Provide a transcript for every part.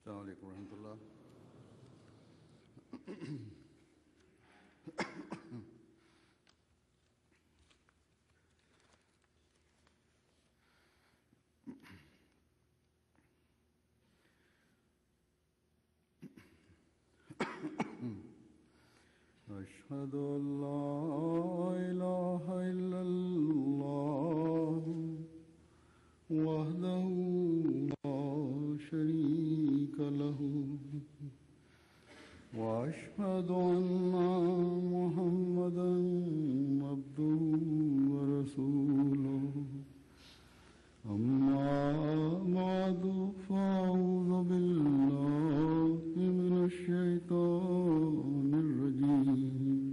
السلام عليكم ورحمة الله. أشهد أن لا إله إلا الله وحده لا شريك له وأشهد أن محمدا عبده ورسوله أما بعد فأعوذ بالله من الشيطان الرجيم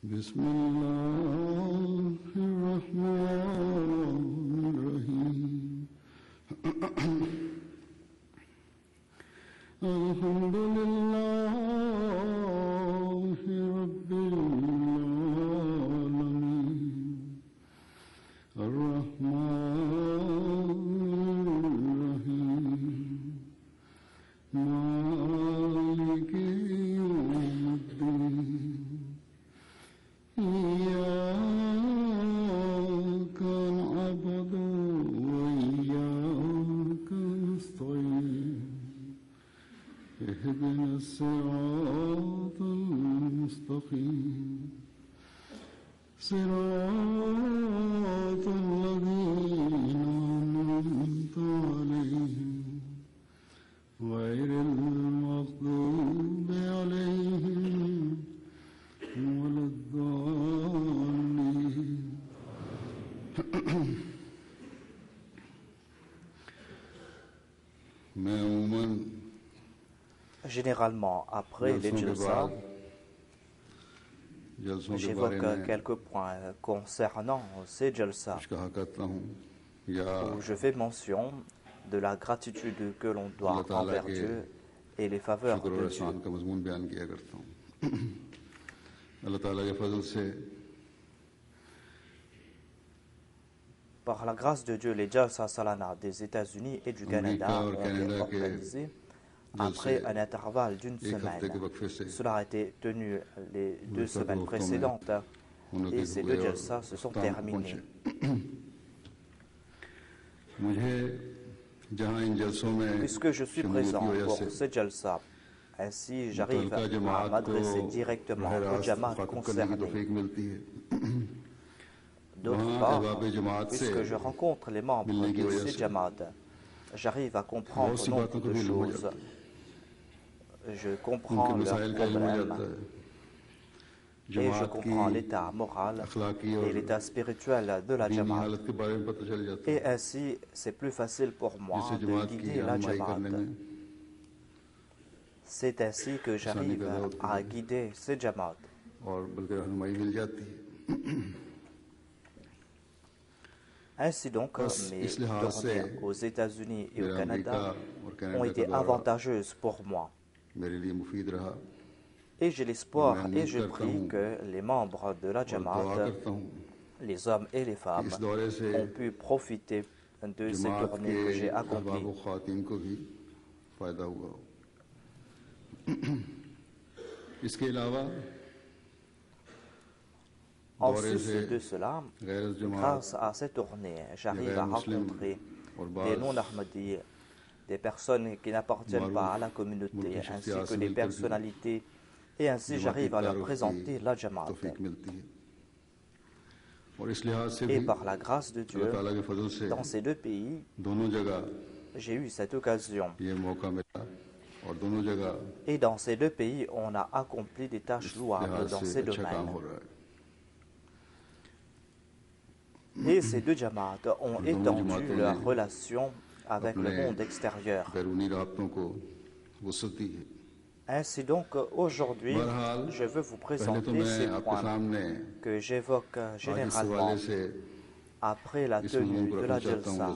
بسم الله الرحمن الرحيم الحمد لله رب العالمين الرحمن الرحيم مالك يوم الدين إياك نعبد وإياك نستعين اهدنا الصراط المستقيم صراط الذين أنعمت عليهم غير المغضوب عليهم ولا الضالين. Généralement, après les jalsa, j'évoque quelques points concernant ces jalsa, où je fais mention de la gratitude que l'on doit envers Dieu et les faveurs de Dieu. Par la grâce de Dieu, les Jalsa Salana des États-Unis et du Canada ont été organisés après un intervalle d'une semaine. Cela a été tenu les 2 semaines précédentes et ces 2 Jalsa se sont terminés. Puisque je suis présent pour ces Jalsa, ainsi j'arrive à m'adresser directement aux Jamaat concernés. D'autre part, puisque je rencontre les membres de ces Jamaat, j'arrive à comprendre nombre de choses. Je comprends leurs problèmes et je comprends l'état moral et l'état spirituel de la Jamaat. Et ainsi, c'est plus facile pour moi de guider la Jamaat. C'est ainsi que j'arrive à guider ces Jamaat. Ainsi donc, mes tournées aux États-Unis et au Canada ont été avantageuses pour moi. Et j'ai l'espoir et je prie que les membres de la Jamaat, les hommes et les femmes, ont pu profiter de ces tournées que j'ai accomplies. En sus de cela, grâce à ces tournées, j'arrive à rencontrer des non-Ahmadis, des personnes qui n'appartiennent pas à la communauté, ainsi que des personnalités, et ainsi j'arrive à leur présenter la Jamaat. Et par la grâce de Dieu, dans ces 2 pays, j'ai eu cette occasion. Et dans ces 2 pays, on a accompli des tâches louables dans ces domaines. Et ces 2 Jamaat ont étendu leurs relations avec le monde extérieur. Ainsi donc, aujourd'hui, je veux vous présenter ces points que j'évoque généralement après la tenue de la Jalsa,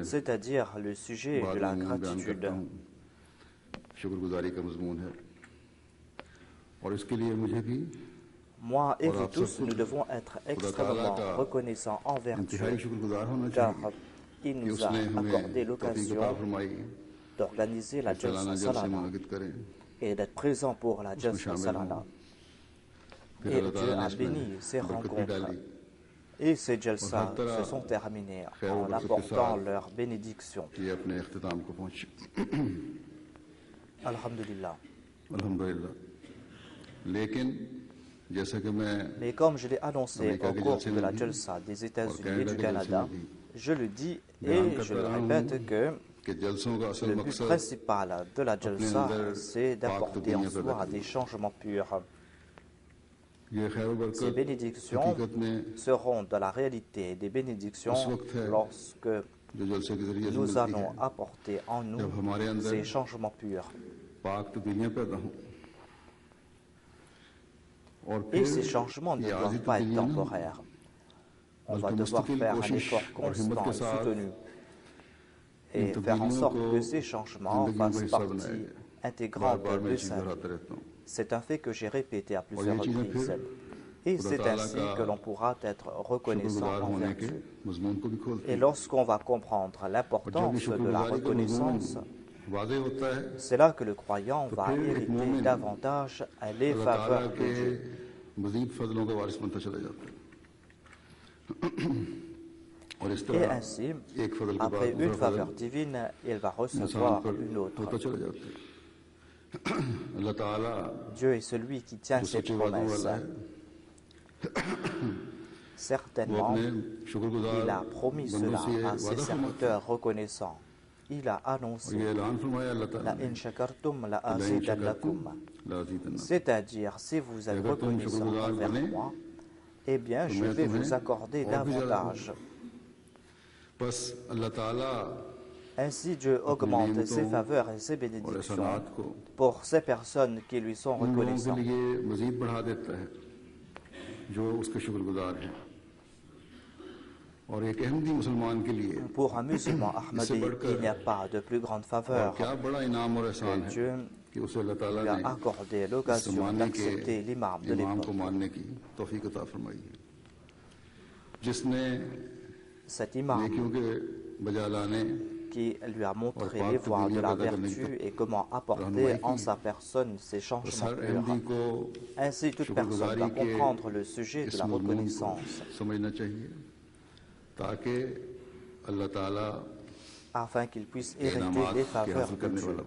c'est-à-dire le sujet de la gratitude. Moi et vous tous, nous devons être extrêmement reconnaissants envers Dieu, car il nous a accordé l'occasion d'organiser la Jalsa Salana et d'être présent pour la Jalsa Salana. Et Dieu a béni ces rencontres. Et ces Jalsa se sont terminés en apportant leur bénédiction. Alhamdulillah. Mais comme je l'ai annoncé au cours de la Jalsa des États-Unis et du Canada, je le dis et je le répète que le but principal de la Jalsa, c'est d'apporter en soi des changements purs. Ces bénédictions seront dans la réalité des bénédictions lorsque nous allons apporter en nous ces changements purs. Et ces changements ne doivent pas être temporaires. On va devoir faire un effort constant et soutenu et faire en sorte que ces changements fassent partie intégrante de sa vie. C'est un fait que j'ai répété à plusieurs reprises. Et c'est ainsi que l'on pourra être reconnaissant envers Dieu. Et lorsqu'on va comprendre l'importance de la reconnaissance, c'est là que le croyant va hériter davantage les faveurs de Dieu. Et ainsi, après une faveur divine, il va recevoir une autre. Dieu est celui qui tient ses promesses. Certainement, il a promis cela à ses serviteurs reconnaissants. Il a annoncé la in shakartum la azidannakum, c'est-à-dire si vous êtes reconnaissant envers moi, eh bien je vais vous accorder davantage. Ainsi Dieu augmente ses faveurs et ses bénédictions pour ces personnes qui lui sont reconnaissantes. Pour un musulman ahmadi, il n'y a pas de plus grande faveur que Dieu lui a accordé l'occasion d'accepter l'imam de l'époque. Cet imam qui lui a montré les voies de la vertu et comment apporter en sa personne ces changements purs. Ainsi, toute personne doit comprendre le sujet de la reconnaissance afin qu'il puisse hériter les faveurs de Dieu.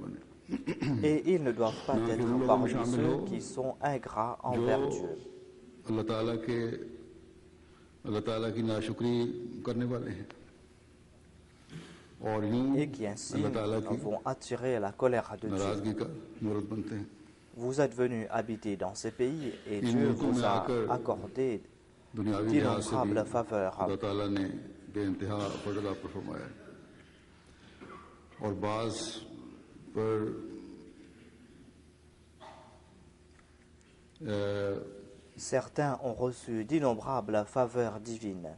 Et ils ne doivent pas être parmi ceux qui sont ingrats envers Dieu. Et qui ainsi vont attirer la colère de Dieu. Vous êtes venus habiter dans ces pays et Dieu vous a accordé d'innombrables faveurs. Certains ont reçu d'innombrables faveurs divines.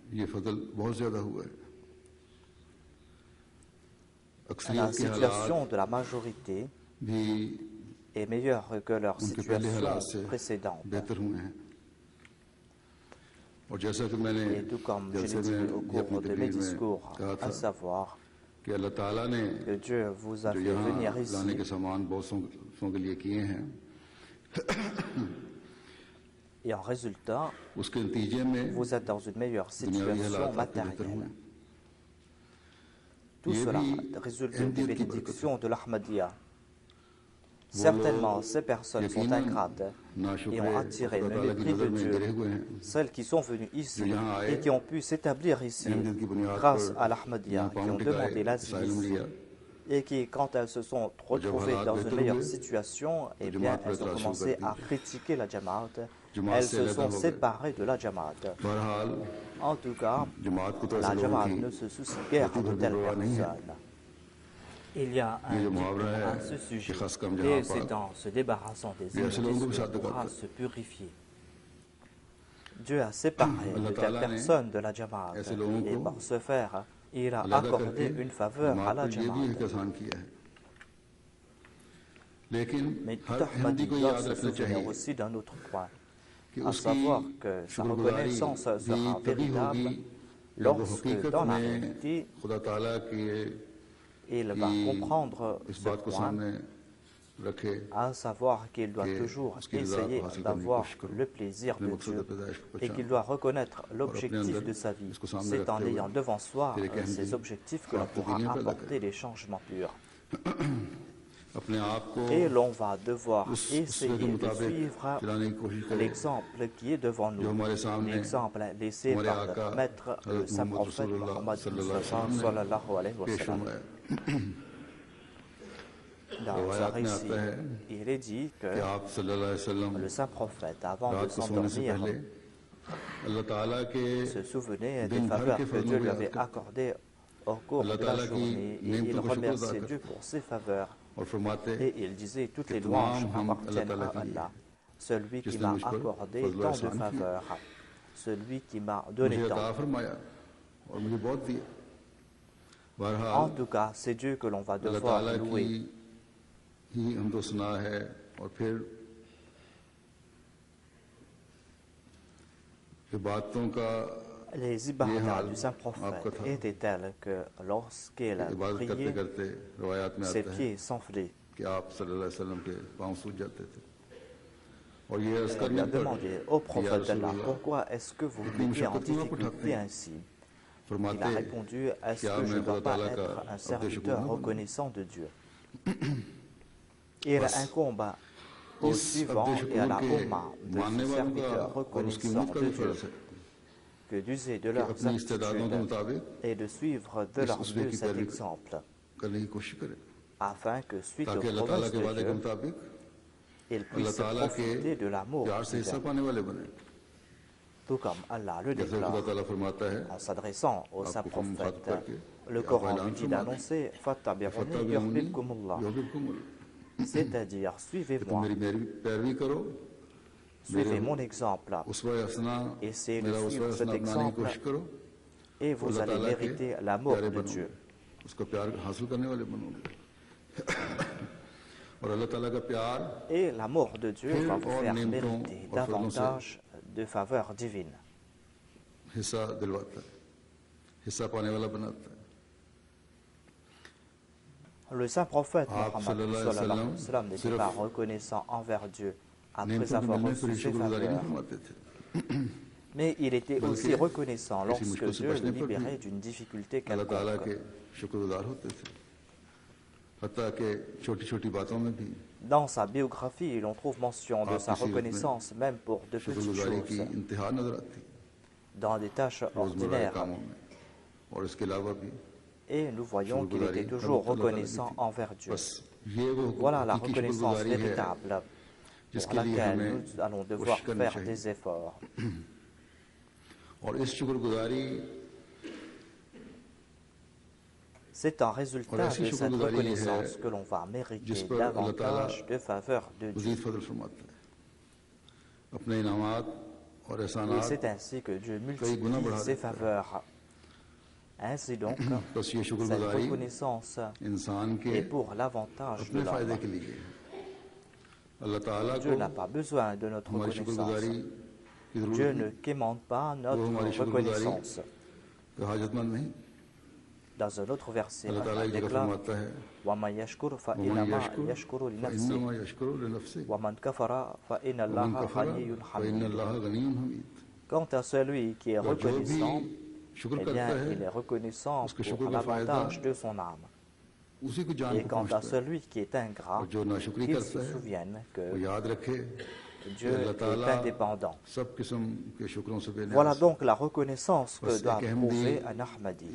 La situation de la majorité est meilleure que leur situation précédente. Et tout comme je l'ai dit au cours de mes discours, à savoir que Dieu vous a fait venir ici et en résultat, vous êtes dans une meilleure situation matérielle. Tout cela résulte des bénédictions de l'Ahmadiyya. Certainement, ces personnes sont ingrates et ont attiré le mépris de Dieu. Celles qui sont venues ici et qui ont pu s'établir ici grâce à l'Ahmadiyya, qui ont demandé l'asile ici, et qui, quand elles se sont retrouvées dans une meilleure situation, eh bien, elles ont commencé à critiquer la Jamaat. Elles se sont séparées de la Jamaat. En tout cas, la Jamaat ne se soucie guère de telles personnes. Il y a un diplôme à ce sujet, et c'est en se débarrassant des injustices qu'on pourra se purifier. Dieu a séparé de telles personnes de la Jamaat, et par ce faire, il a accordé une faveur à la Jamaat. Mais tout Ahmadi doit se souvenir aussi d'un autre point, à savoir que sa reconnaissance sera véritable lorsque dans la réalité, il va comprendre ce point, à savoir qu'il doit toujours essayer d'avoir le plaisir de Dieu et qu'il doit reconnaître l'objectif de sa vie. C'est en ayant devant soi ces objectifs que l'on pourra apporter des changements purs. Et l'on va devoir essayer de suivre l'exemple qui est devant nous, l'exemple laissé par notre maître, le saint prophète Muhammad sallallahu alayhi wa sallam. Dans un récit, il est dit que le saint prophète, avant de s'endormir, se souvenait des faveurs que Dieu lui avait accordées au cours de la journée et il remerciait Dieu pour ses faveurs. Et il disait, toutes les louanges appartiennent à Allah, celui qui m'a accordé tant de faveurs, celui qui m'a donné tant. En tout cas, c'est Dieu que l'on va devoir louer. Les ibadah du saint prophète étaient tels que lorsqu'il priait, ses pieds s'enflaient. On lui a demandé au prophète d'Allah, pourquoi est-ce que vous mettez en difficulté ainsi? Il a répondu, est-ce que je ne dois pas être un serviteur reconnaissant de Dieu? Il incombe aux suivants et à la Ummah de ce serviteur reconnaissant de Dieu que d'user de leurs aptitudes et de suivre de leur mieux cet exemple, afin que, suite aux promesses de Dieu, ils puissent profiter de l'amour divin. Tout comme Allah le déclare en s'adressant au saint prophète, le Coran lui dit d'annoncer « Fattabi'uni yuhbibkumullah », c'est-à-dire suivez-moi, suivez mon exemple, essayez de suivre cet exemple et vous allez mériter l'amour de Dieu. Et l'amour de Dieu va vous faire mériter davantage de faveurs divines. Le saint prophète Mohammed n'était pas reconnaissant envers Dieu après avoir reçu ses faveurs. Mais il était aussi reconnaissant lorsque Dieu le libérait d'une difficulté quelconque. Dans sa biographie, l'on trouve mention de sa reconnaissance même pour de petites choses, dans des tâches ordinaires. Et nous voyons qu'il était toujours reconnaissant envers Dieu. Voilà la reconnaissance véritable pour laquelle nous allons devoir faire des efforts. C'est un résultat de cette reconnaissance que l'on va mériter davantage de faveurs de Dieu. Et c'est ainsi que Dieu multiplie ses faveurs. Ainsi donc, cette reconnaissance est pour l'avantage de l'homme. Dieu n'a pas besoin de notre reconnaissance. Dieu ne quémande pas notre reconnaissance. Dans un autre verset, Allah déclare وَمَنْ يَشْكُرْ فَإِنَّمَا يَشْكُرُ لِنَفْسِهِ وَمَنْ كَفَرَ فَإِنَّ اللَّهَ غَنِيٌّ حَمِيدٌ. Quant à celui qui est reconnaissant, eh bien, il est reconnaissant pour l'avantage de son âme. Et quant à celui qui est ingrat, qu'il se souvienne que Dieu est indépendant. Voilà donc la reconnaissance que doit prouver un Ahmadi,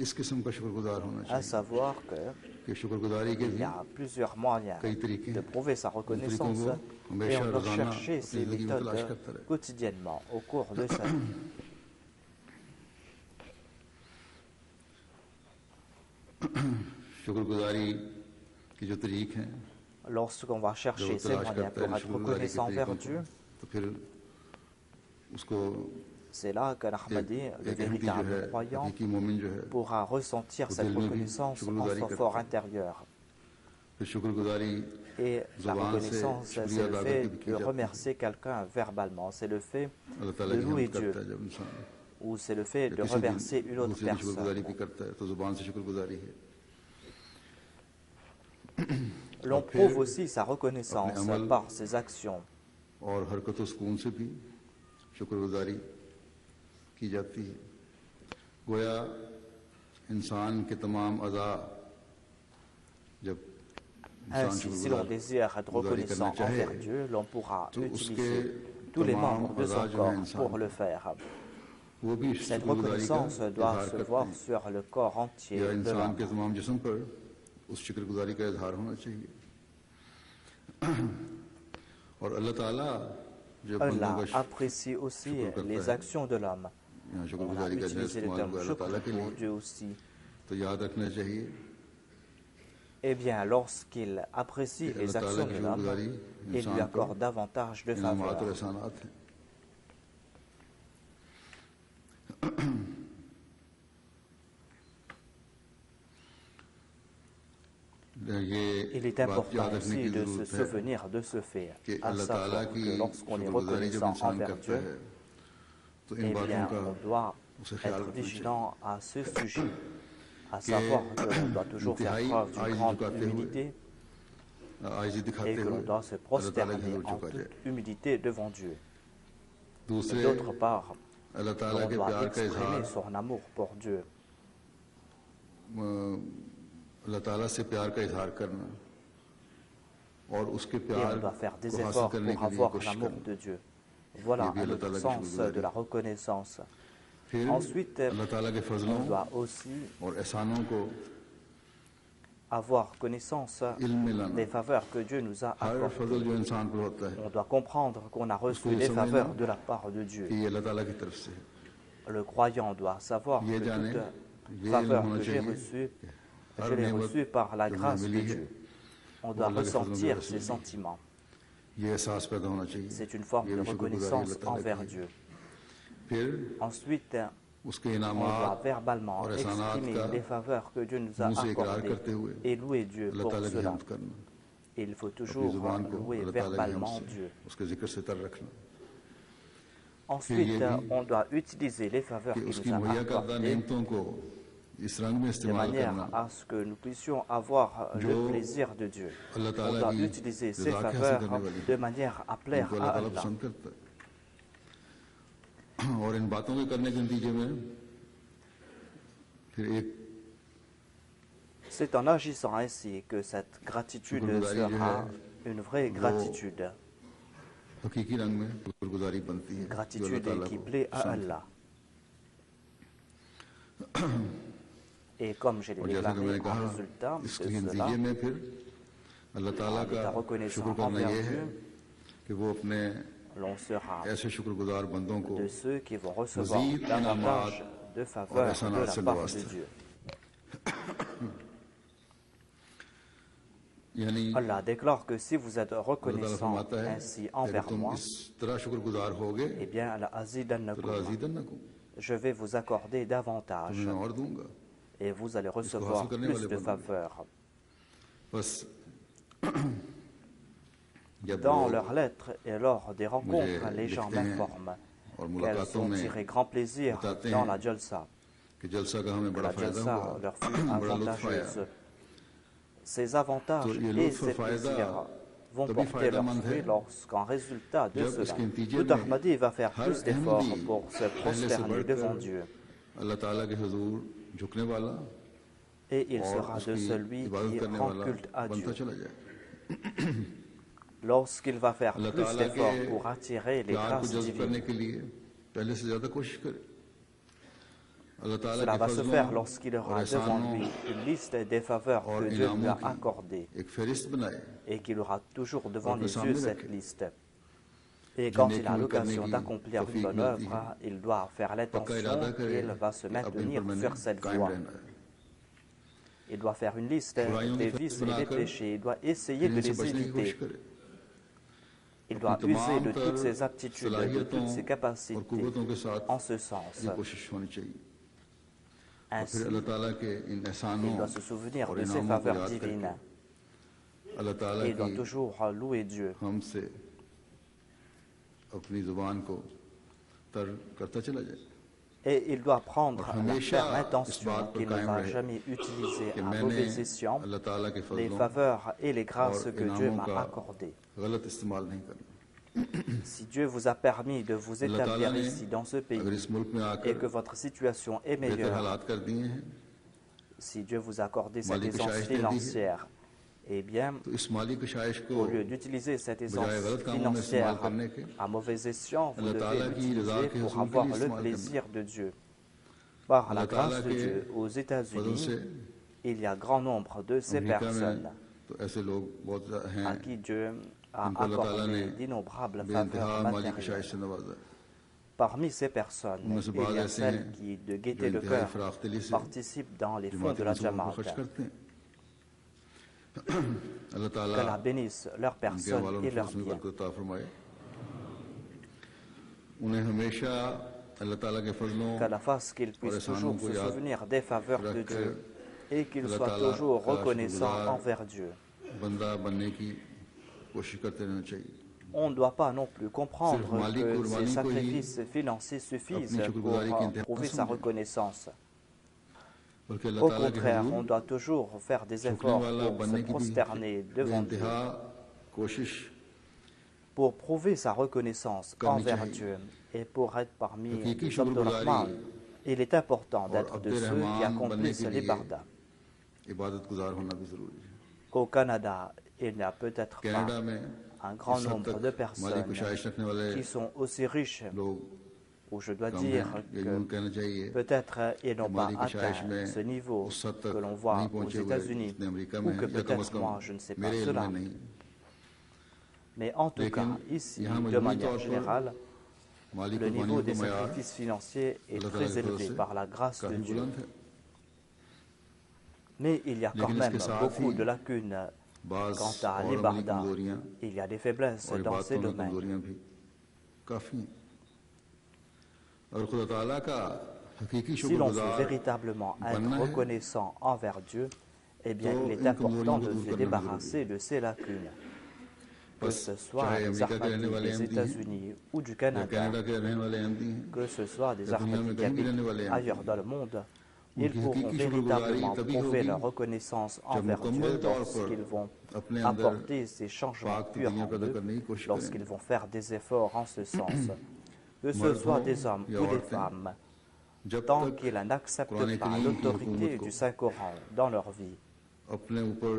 à savoir qu'il y a plusieurs moyens de prouver sa reconnaissance et on doit chercher ces méthodes quotidiennement au cours de sa vie. Lorsqu'on va chercher ces moyens pour être reconnaissant envers Dieu, c'est là qu'un Ahmadi, le véritable croyant, pourra ressentir cette reconnaissance en son fort intérieur. Et la reconnaissance, c'est le fait de remercier quelqu'un verbalement, c'est le fait de louer Dieu, ou c'est le fait de remercier une autre personne. L'on prouve aussi sa reconnaissance par ses actions. Ainsi, si l'on désire être reconnaissant envers Dieu, l'on pourra utiliser tous les membres de son corps pour le faire. Cette reconnaissance doit se voir sur le corps entier de l'homme. Allah apprécie aussi les actions de l'homme. On a utilisé le terme shukr pour Dieu aussi. Eh bien, lorsqu'il apprécie les actions de l'homme, il lui accorde davantage de faveur. Il est important aussi de se souvenir de ce fait, à savoir que lorsqu'on est reconnaissant envers Dieu, eh bien, on doit être vigilant à ce sujet, à savoir que l'on doit toujours faire preuve d'une grande humilité et que l'on doit se prosterner en toute humilité devant Dieu. D'autre part, on doit exprimer son amour pour Dieu. Et on doit faire des efforts pour avoir l'amour de Dieu. Voilà un autre sens de la reconnaissance. Ensuite, on doit aussi avoir connaissance des faveurs que Dieu nous a accordées. On doit comprendre qu'on a reçu des faveurs de la part de Dieu. Le croyant doit savoir que toute faveur que j'ai reçue, je l'ai reçue par la grâce de Dieu. On doit ressentir ces sentiments. C'est une forme de reconnaissance envers Dieu. Ensuite, on doit verbalement exprimer les faveurs que Dieu nous a accordées et louer Dieu pour cela. Il faut toujours louer verbalement Dieu. Ensuite, on doit utiliser les faveurs qu'il nous a accordées de manière à ce que nous puissions avoir le plaisir de Dieu. On doit utiliser ces faveurs de manière à plaire à Allah. C'est en agissant ainsi que cette gratitude sera une vraie gratitude. Une gratitude qui plaît à Allah. Et comme je l'ai déclaré en résultat de cela, en étant reconnaissant envers Dieu, l'on sera de ceux qui vont recevoir davantage de faveurs de la part de Dieu. Allah déclare que si vous êtes reconnaissant ainsi envers moi, eh bien, je vais vous accorder davantage et vous allez recevoir plus de faveurs. Dans leurs lettres et lors des rencontres, les gens m'informent qu'elles ont tiré grand plaisir dans la Jalsa. La Jalsa leur fut avantageuse. Ces avantages et ces plaisirs vont porter leurs fruits lorsqu'en résultat de cela, tout Ahmadi va faire plus d'efforts pour se prosterner devant Dieu. Et il sera de celui qui rend culte à Dieu. Lorsqu'il va faire plus d'efforts pour attirer les grâces divines, cela va se faire lorsqu'il aura devant lui une liste des faveurs que Dieu lui a accordées et qu'il aura toujours devant les yeux cette liste. Et quand il a l'occasion d'accomplir une bonne œuvre, il doit faire l'intention qu'il va se maintenir sur cette voie. Il doit faire une liste des vices et des péchés, il doit essayer de les éviter. Il doit user de toutes ses aptitudes, de toutes ses capacités en ce sens. Ainsi, il doit se souvenir de ses faveurs divines अल्लाह ताला Il doit की toujours louer Dieu. हमसे अपनी जुबान को तर करता चला जाए Et il doit prendre और la हमेशा ferme इस intention बात पर qu'il ne कायम va रहे jamais utiliser कि à मैंने mauvais escient अल्लाह ताला के les फजलों faveurs et les grâces और que Dieu इनामों m'a का accordées. गलत इस्तेमाल नहीं करना Si Dieu vous a permis de vous अल्लाह ताला établir ने ici dans ce pays अगर इस मुल्क में et que आकर votre situation est बेहतर meilleure, हालात कर दिए हैं si Dieu vous a accordé cette माली aisance कुशाइश दे दी है financière, eh bien, तो इस माली कुशाइश को au lieu d'utiliser cette aisance बजाय गलत कामों में इस्तेमाल financière करने के à mauvais escient, vous अल्लाह devez ताला की रज़ा l'utiliser के pour हुसूल के avoir लिए le इस्तेमाल करना plaisir de Dieu. Par la अल्लाह ताला grâce de के Dieu, aux फजल États-Unis, से il y a grand nombre de ces America personnes में तो ऐसे लोग बहुत à हैं qui Dieu a जिनको अल्लाह ताला ने accordé d'innombrables बेइंतहा faveurs माली कुशाइश matérielles. से नवाजा है Parmi ces personnes, उनमें से il बाज़ y a ऐसे celles हैं qui, de जो gaieté de इंतहाई cœur, फराख्तली से participent dans les fonds जमाती de la मंसूबों को Jamaat. खर्च करते हैं अल्लाह ताला Qu'Allah bénisse leur उनके personne हवालों et leurs नफूस में biens. बरकत अता फरमाए उन्हें हमेशा अल्लाह ताला के फजलों Qu'Allah fasse qu'ils puissent एहसानों toujours को se याद souvenir des faveurs de रख Dieu et qu'ils अल्लाह soient ताला toujours का reconnaissants शुक्रगुजार envers Dieu. बंदा बनने की कोशिश करते रहना चाहिए On ne doit pas non plus comprendre सिर्फ माली que कुर्बानी ces को ही sacrifices financiers suffisent अपनी pour शुक्रगुजारी की इंतहा prouver sa समझें reconnaissance. बल्कि अल्लाह Au ताला के contraire, on Hazur doit toujours faire des झुकने efforts वाला pour se बनने की भी prosterner devant Dieu, बेइंतहा कोशिश pour prouver sa reconnaissance करनी envers चाहिए। Dieu et pour être parmi हकीकी les hommes de शुक्रगुजारी Rahman. Il est important और d'être de अब्दे ceux qui रहमान बनने accomplissent के लिए l'ibadah. इबादत गुजार होना भी जरूरी है Au Canada, il n'y a peut-être pas Canada में un grand इस हद nombre तक de माली personnes कुशाइश रखने वाले qui sont aussi riches, लोग ou je dois कम dire हैं या que यूं कहना चाहिए peut-être ils n'ont pas माली कुशाइश atteint में ce niveau उस हद que तक l'on voit नहीं aux पहुंचे हुए États-Unis, जितने अमेरिका ou में que हैं या कम peut-être अज कम moi, je ne sais pas मेरे इल्म cela. में नहीं Mais en tout cas, लेकिन ici, यहाँ de मजबूरी manière तौर पर générale, माली le niveau कुर्बानियों des का मयार sacrifices financiers est अल्लाह ताला très की तरफ élevé से par la grâce de काफी Dieu. बुलंद है Mais il y a quand लेकिन même इसके साथ beaucoup ही de lacunes बाज quant à और अमली l'ibadah. कमजोरियां Il y a des faiblesses और dans ces इबादतों में domaines. कमजोरियां भी काफी हैं और खुदा ताला का हकीकी Si l'on veut शुक्रगुजार véritablement être बनना है reconnaissant envers Dieu, eh bien, तो il est इन important कमजोरियों को de दूर se करना débarrasser de ces lacunes. Que बस ce soit चाहे des अमेरिका के रहने Ahmadis वाले des अहमदी हैं États-Unis ou du या Canada, कनाडा के रहने वाले अहमदी हैं que ce soit des या दुनिया में Ahmadis qui कहीं भी रहने habitent वाले ailleurs अहमदी dans le monde, उनकी ils pourront हकीकी शुक्रगुजारी véritablement तभी prouver होगी leur reconnaissance जब envers मुकम्मल Dieu तौर lorsqu'ils पर vont अपने अंदर apporter ces changements पाक purs दुनिया en पैदा eux, करने की कोशिश lorsqu'ils करें vont faire des efforts en ce sens. Que ce मर्द soit हों des hommes या ou des औरतें femmes, जब tant तक qu'ils n'acceptent कुरान pas करीम की l'autorité हुकूमत को du Saint-Coran dans leur vie, अपने ऊपर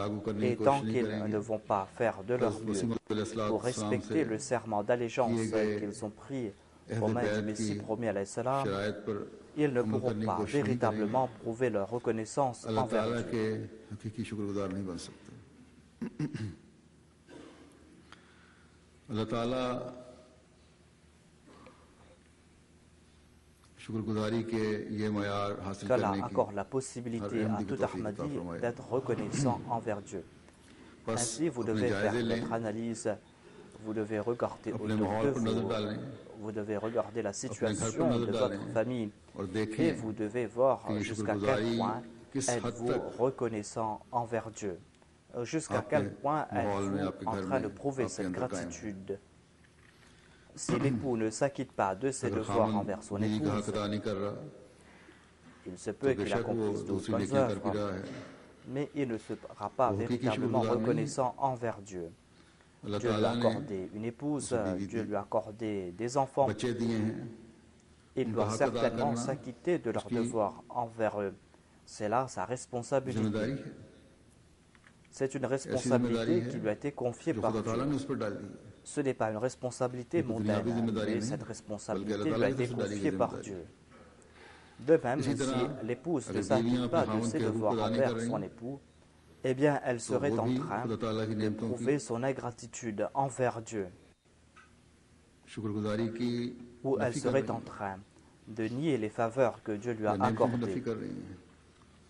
लागू करने et की tant कोशिश नहीं qu'ils ne करेंगे vont pas faire de leur mieux pour respecter le serment d'allégeance किए गए qu'ils ont pris अहद aux mains du बैत Messie की promis alayhi salam, शराइत पर ils ne अमल pourront करने की pas कोशिश नहीं véritablement करेंगे prouver leur reconnaissance अल्लाह envers ताला Dieu. के हकीकी शुक्रगुजार नहीं बन सकते अल्लाह ताला शुक्रगुजारी के ये मयार हासिल Qu'Allah करने की accorde la possibilité à tout Ahmadi d'être reconnaissant envers Dieu. बस Ainsi, vous अपने devez faire जायजे लें votre analyse, vous devez regarder अपने autour माहौल de पर नजर vous, डालें vous devez regarder la अपने घर पर situation नजर de votre डालें famille और et देखें vous devez voir कि ये jusqu'à शुक्रगुजारी quel point किस हद êtes-vous तक reconnaissant envers Dieu. Jusqu'à आपके quel point माहौल में êtes-vous आपके en घर train de में prouver आपके cette अंदर कायम है gratitude. Si l'époux ne s'acquitte pas de ses अगर devoirs खामन envers son बीवी का हक épouse, अदा नहीं कर रहा il se तो peut qu'il बेशक वो accomplisse d'autres दूसरी bonnes नेकियां कर भी œuvres, रहा है mais il ne sera pas वो हकीकी véritablement शुक्रगुजार नहीं है reconnaissant envers Dieu. Allah Dieu lui a ताला ने accordé une épouse, उसे बीवी Dieu दी lui a accordé des enfants. बच्चे दिए हैं Il उनका doit हक अदा certainement करना s'acquitter de leurs उसकी devoirs envers eux. C'est là sa responsabilité. जिम्मेदारी है C'est une ऐसी responsabilité जिम्मेदारी qui है lui a été confiée जो par खुदा ताला Dieu. ने उस पर डाल दी है Ce n'est pas une responsabilité ये कोई दुनियावी mondaine, जिम्मेदारी mais नहीं cette बल्कि responsabilité अल्लाह lui ताला a की été तरफ से डाली confiée गई par जिम्मेदारी Dieu. De même, इसी si तरह l'épouse ne अगर s'acquitte बीवियां pas अपने de खामन ses के हुकूक devoirs अदा नहीं कर envers रही son हैं époux, eh bien, elle तो serait वो en भी train खुदा ताला की de नेमतों की prouver son ingratitude envers Dieu, शुक्रगुजारी की ou elle नफी कर serait रही en हैं train de nier les faveurs que Dieu lui a या नेमतों की नफी accordées. कर रही हैं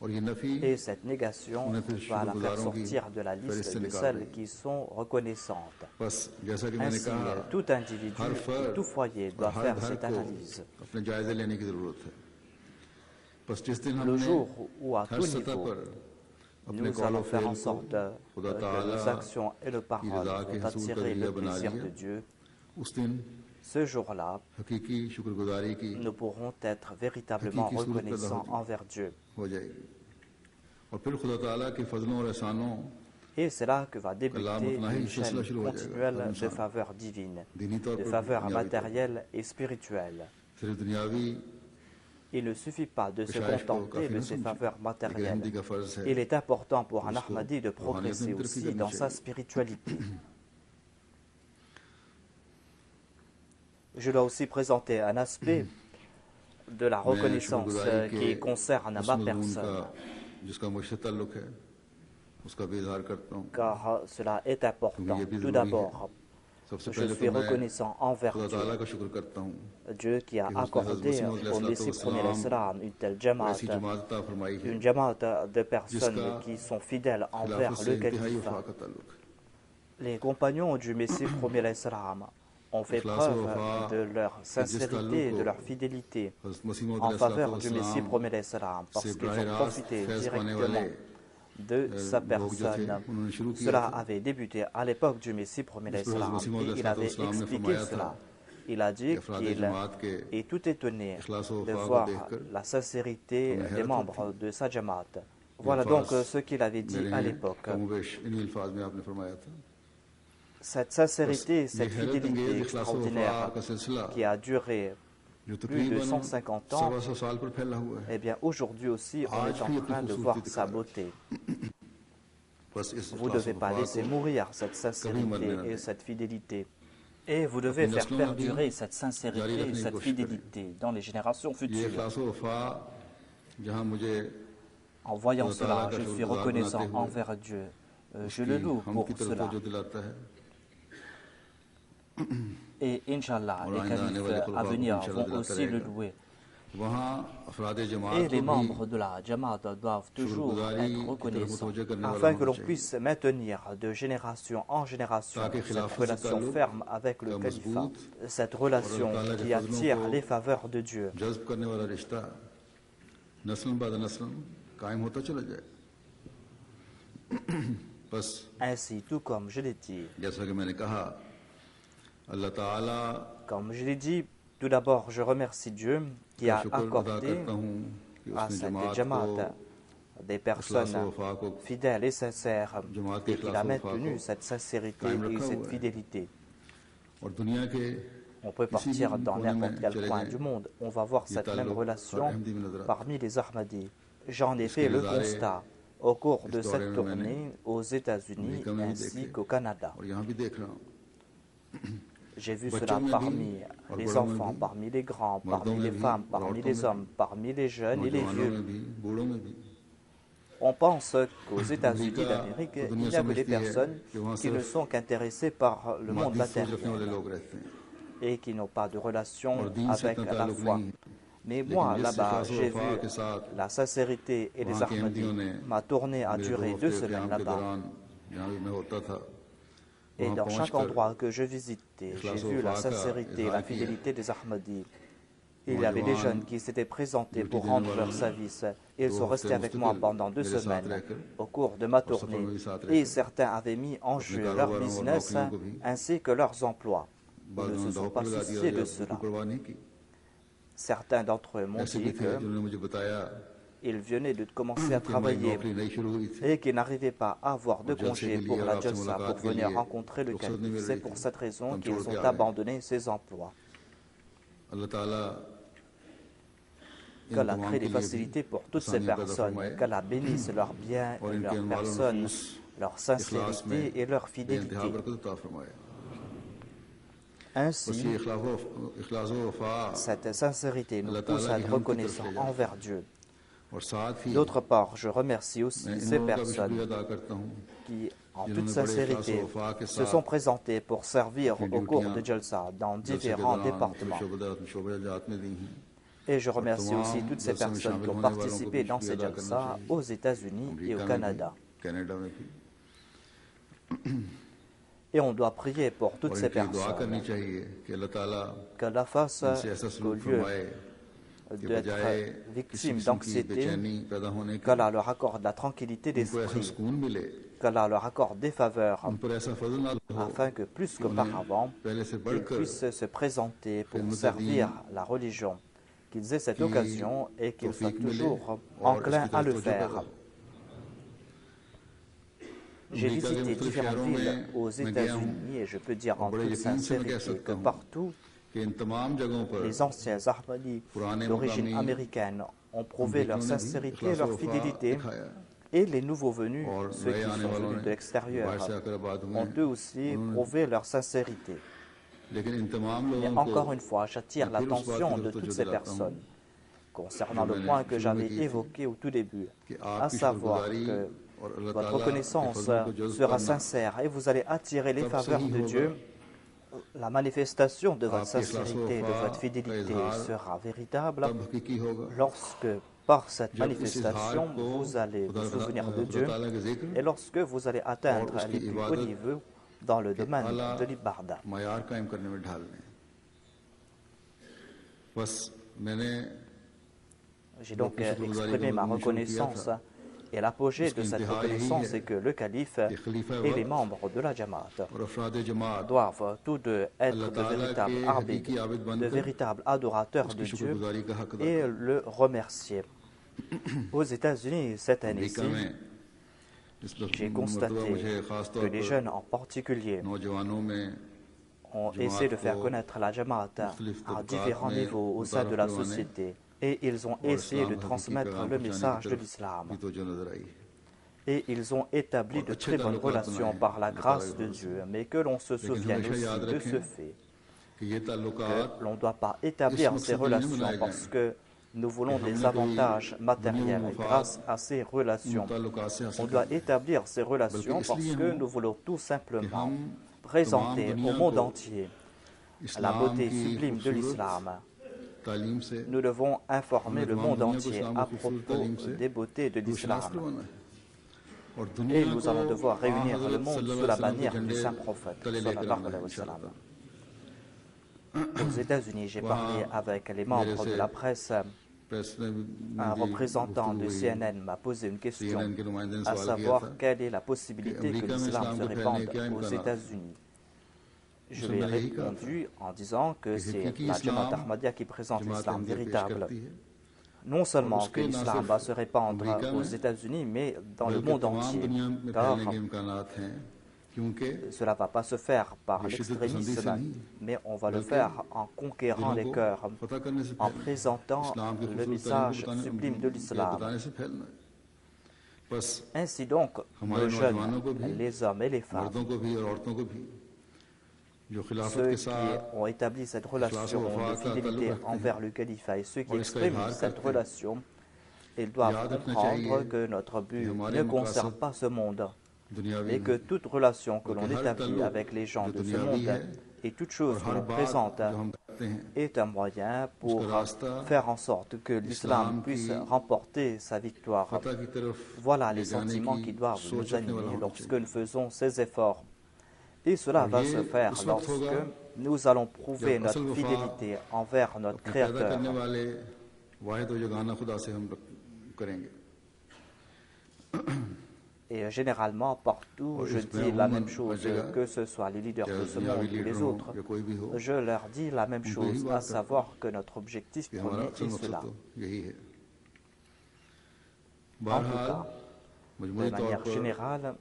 और ये नफी Et cette négation उन्हें फिर va la faire शुक्रगुजारों की sortir de la फहरिस्त liste से de निकाल celles रही है qui sont reconnaissantes. बस जैसा कि मैंने Ainsi, कहा tout individu हर et फर्द tout foyer और doit हर faire घर cette को analyse. अपने जायजे लेने की जरूरत है बस जिस दिन Le हमने jour où à हर tout सतह niveau, पर Nous allons faire en sorte que nos actions et nos paroles vont attirer le plaisir de Dieu. Ce jour-là, nous pourrons être véritablement reconnaissants envers Dieu. Et c'est là que va débuter une chaîne continuelle de faveurs divines, de faveurs matérielles et spirituelles. Il ne suffit pas de se contenter de ces faveurs matérielles. Il est important pour un Ahmadi de progresser aussi dans sa spiritualité. Je dois aussi présenter un aspect de la reconnaissance qui concerne ma personne, car cela est important. Tout d'abord, je suis reconnaissant envers Dieu qui a accordé au Messie premier l'Islam une telle jamaat, une jamaat de personnes qui sont fidèles envers le califat. Les compagnons du Messie premier l'Islam ont fait preuve de leur sincérité, de leur fidélité en faveur du Messie premier l'Islam, parce qu'ils ont profité directement de sa personne. Cela avait débuté à l'époque du Messie premier l'Islam et il avait expliqué cela. Il a dit qu'il est tout étonné de voir la sincérité des membres de sa jamaat. Voilà donc ce qu'il avait dit à l'époque. Cette sincérité, cette fidélité extraordinaire qui a duré plus de 150 ans, eh bien aujourd'hui aussi on est en train de voir sa beauté. Vous ne devez pas laisser mourir cette sincérité et cette fidélité. Et vous devez faire perdurer cette sincérité et cette fidélité dans les générations futures. En voyant cela, je suis reconnaissant envers Dieu. Je le loue pour cela. Et Inch'Allah, les califes à venir vont aussi le louer. Et les membres de la Jamaat doivent toujours être reconnaissants afin que l'on puisse maintenir de génération en génération cette relation ferme avec le califat, cette relation qui attire les faveurs de Dieu. Ainsi, tout comme je l'ai dit, tout d'abord, je remercie Dieu qui a accordé à cette jamaat des personnes fidèles et sincères et qu'il a maintenu cette sincérité et cette fidélité. On peut partir dans n'importe quel coin du monde, on va voir cette même relation parmi les Ahmadis. J'en ai fait le constat au cours de cette tournée aux États-Unis ainsi qu'au Canada. J'ai vu cela parmi les enfants, parmi les grands, parmi les femmes, parmi les hommes, parmi les jeunes et les vieux. On pense qu'aux États-Unis d'Amérique, il n'y a que des personnes qui ne sont qu'intéressées par le monde matériel et qui n'ont pas de relation avec la foi. Mais moi, là-bas, j'ai vu la sincérité et les Ahmadis. Ma tournée a duré 2 semaines là-bas. Et dans chaque endroit que je visitais, j'ai vu la sincérité et la fidélité des Ahmadis. Il y avait des jeunes qui s'étaient présentés pour rendre leur service. Ils sont restés avec moi pendant 2 semaines au cours de ma tournée. Et certains avaient mis en jeu leur business ainsi que leurs emplois. Ils ne se sont pas souciés de cela. Certains d'entre eux m'ont dit qu'ils venaient de commencer à travailler et qu'ils n'arrivaient pas à avoir de congé pour la Jalsa pour venir rencontrer le calife. C'est pour cette raison qu'ils ont abandonné ces emplois. Qu'Allah crée des facilités pour toutes ces personnes, qu'Allah bénisse leurs biens et leurs personnes, leur sincérité et leur fidélité. Ainsi, cette sincérité nous pousse à être reconnaissants envers Dieu. D'autre part, je remercie aussi ces personnes qui, en toute sincérité, se sont présentées pour servir au cours de Jalsa dans différents départements. Et je remercie aussi toutes ces personnes qui ont participé dans ces Jalsa aux États-Unis et au Canada. Et on doit prier pour toutes ces personnes, qu'Allah fasse qu'au lieu d'être victimes d'anxiété, qu'Allah leur accorde la tranquillité d'esprit, qu'Allah leur accorde des faveurs, afin que plus qu'auparavant, ils puissent se présenter pour servir la religion, qu'ils aient cette occasion et qu'ils soient toujours enclins à le faire. J'ai visité différentes villes aux États-Unis et je peux dire en toute sincérité que partout, les anciens Ahmadis d'origine américaine ont prouvé leur sincérité et leur fidélité, et les nouveaux venus, ceux qui sont venus de l'extérieur, ont eux aussi prouvé leur sincérité. Et encore une fois, j'attire l'attention de toutes ces personnes concernant le point que j'avais évoqué au tout début, à savoir que votre reconnaissance sera sincère et vous allez attirer les faveurs de Dieu. La manifestation de votre sincérité, de votre fidélité sera véritable lorsque, par cette manifestation, vous allez vous souvenir de Dieu et lorsque vous allez atteindre les plus hauts niveaux dans le domaine de l'ibadah. J'ai donc exprimé ma reconnaissance et l'apogée de cette reconnaissance est que le calife et les membres de la Jamaat doivent tous deux être de véritables arbitres, de véritables adorateurs de Dieu et le remercier. Aux États-Unis, cette année-ci, j'ai constaté que les jeunes en particulier ont essayé de faire connaître la Jamaat à différents niveaux au sein de la société. Et ils ont essayé de transmettre le message de l'islam. Et ils ont établi de très bonnes relations par la grâce de Dieu, mais que l'on se souvienne aussi de ce fait, que l'on ne doit pas établir ces relations parce que nous voulons des avantages matériels grâce à ces relations. On doit établir ces relations parce que nous voulons tout simplement présenter au monde entier la beauté sublime de l'islam. Nous devons informer le monde entier à propos des beautés de l'islam. Et nous allons devoir réunir le monde sous la bannière du saint prophète. Aux États-Unis, j'ai parlé avec les membres de la presse. Un représentant de CNN m'a posé une question, à savoir quelle est la possibilité que l'islam se répande aux États-Unis. Je lui ai répondu en disant que c'est la Jamaat Ahmadiyya qui présente l'islam véritable. Non seulement que l'islam va se répandre aux États-Unis, mais dans le monde entier. Car cela ne va pas se faire par l'extrémisme, mais on va le faire en conquérant les cœurs, en présentant le message sublime de l'islam. Ainsi donc, nos jeunes, les hommes et les femmes, ceux qui ont établi cette relation de fidélité envers le califat et ceux qui expriment cette relation, ils doivent comprendre que notre but ne concerne pas ce monde, mais que toute relation que l'on établit avec les gens de ce monde et toute chose que l'on présente est un moyen pour faire en sorte que l'islam puisse remporter sa victoire. Voilà les sentiments qui doivent nous animer lorsque nous faisons ces efforts. Et cela va se faire lorsque nous allons prouver notre fidélité envers notre Créateur. Et généralement, partout, je dis la même chose, que ce soit les leaders de ce monde ou les autres. Je leur dis la même chose, à savoir que notre objectif premier est cela. En tout cas, de manière générale,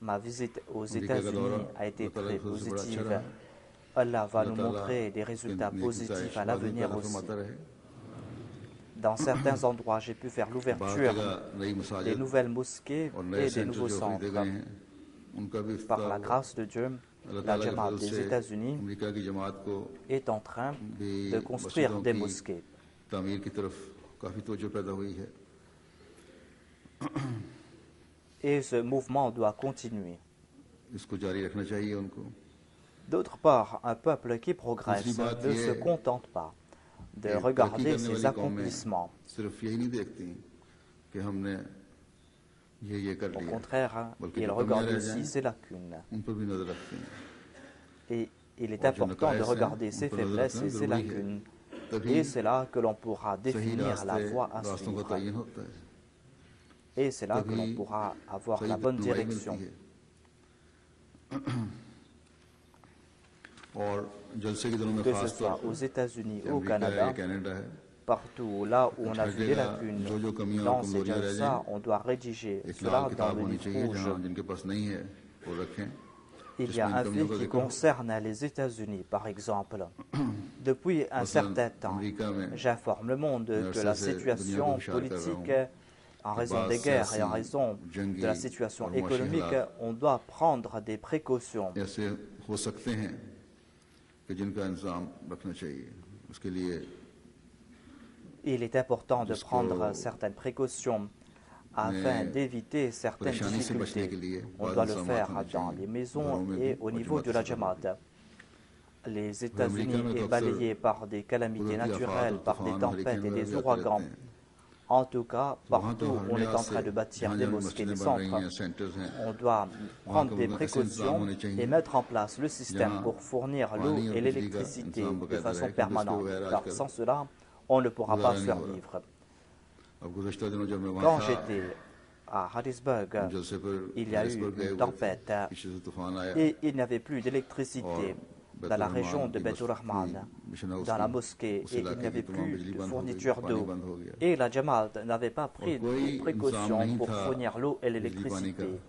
ma visite aux États-Unis a été très positive. Allah va nous montrer des résultats positifs à l'avenir aussi. Dans certains endroits, j'ai pu faire l'ouverture des nouvelles mosquées et des nouveaux centres. Par la grâce de Dieu, la Jamaat des États-Unis est en train de construire des mosquées. Et ce mouvement doit continuer. D'autre part, un peuple qui progresse ne se contente pas de regarder ses accomplissements. Au contraire, il regarde aussi ses lacunes. Et il est important de regarder ses faiblesses et ses lacunes Et c'est là que l'on pourra définir la voie à suivre. Et c'est là que l'on pourra avoir la bonne direction. Que ce soit aux États-Unis ou au Canada, partout là où on a vu des lacunes dans ces jalsa, on doit rédiger cela dans le livre rouge. Il y a un fait qui concerne les États-Unis, par exemple. Depuis un certain temps, j'informe le monde que la situation politique, en raison des guerres et en raison de la situation économique, on doit prendre des précautions. Il est important de prendre certaines précautions afin d'éviter certaines difficultés. On doit le faire dans les maisons et au niveau de la Jamaat. Les États-Unis est balayé par des calamités naturelles, par des tempêtes et des ouragans. En tout cas, partout où on est en train de bâtir des mosquées, des centres, on doit prendre des précautions et mettre en place le système pour fournir l'eau et l'électricité de façon permanente. Car sans cela, on ne pourra pas survivre. Quand j'étais à Harrisburg, il y a eu une tempête et il n'y avait plus d'électricité dans la région de Beitur Rahman, dans la mosquée, et il n'y avait plus de fourniture d'eau. Et la Jamaat n'avait pas pris de précautions pour fournir l'eau et l'électricité.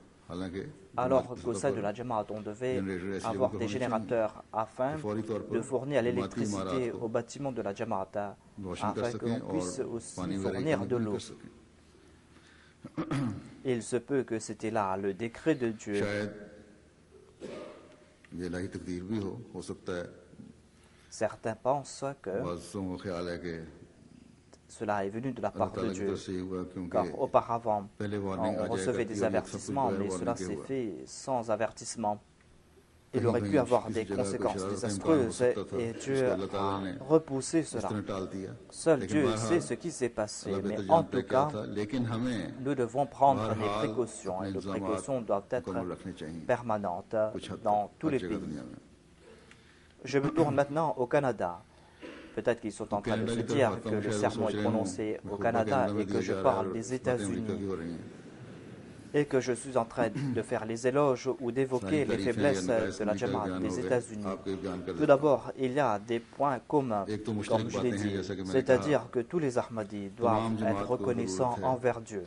Alors qu'au sein de la Jamaat, on devait avoir des générateurs afin de fournir l'électricité au bâtiment de la Jamaat, afin que l'on puisse aussi fournir de l'eau. Il se peut que c'était là le décret de Dieu. Certains pensent que cela est venu de la part de Dieu, car auparavant, on recevait des avertissements, mais cela s'est fait sans avertissement. Il aurait pu avoir des conséquences désastreuses et Dieu a repoussé cela. Seul Dieu sait ce qui s'est passé, mais en tout cas, nous devons prendre des précautions et les précautions doivent être permanentes dans tous les pays. Je me tourne maintenant au Canada. Peut-être qu'ils sont en train de se dire que le sermon est prononcé au Canada et que je parle des États-Unis et que je suis en train de faire les éloges ou d'évoquer les faiblesses de la Jamaat des États-Unis. Tout d'abord, il y a des points communs, comme je l'ai dit, c'est-à-dire que tous les Ahmadis doivent être reconnaissants envers Dieu.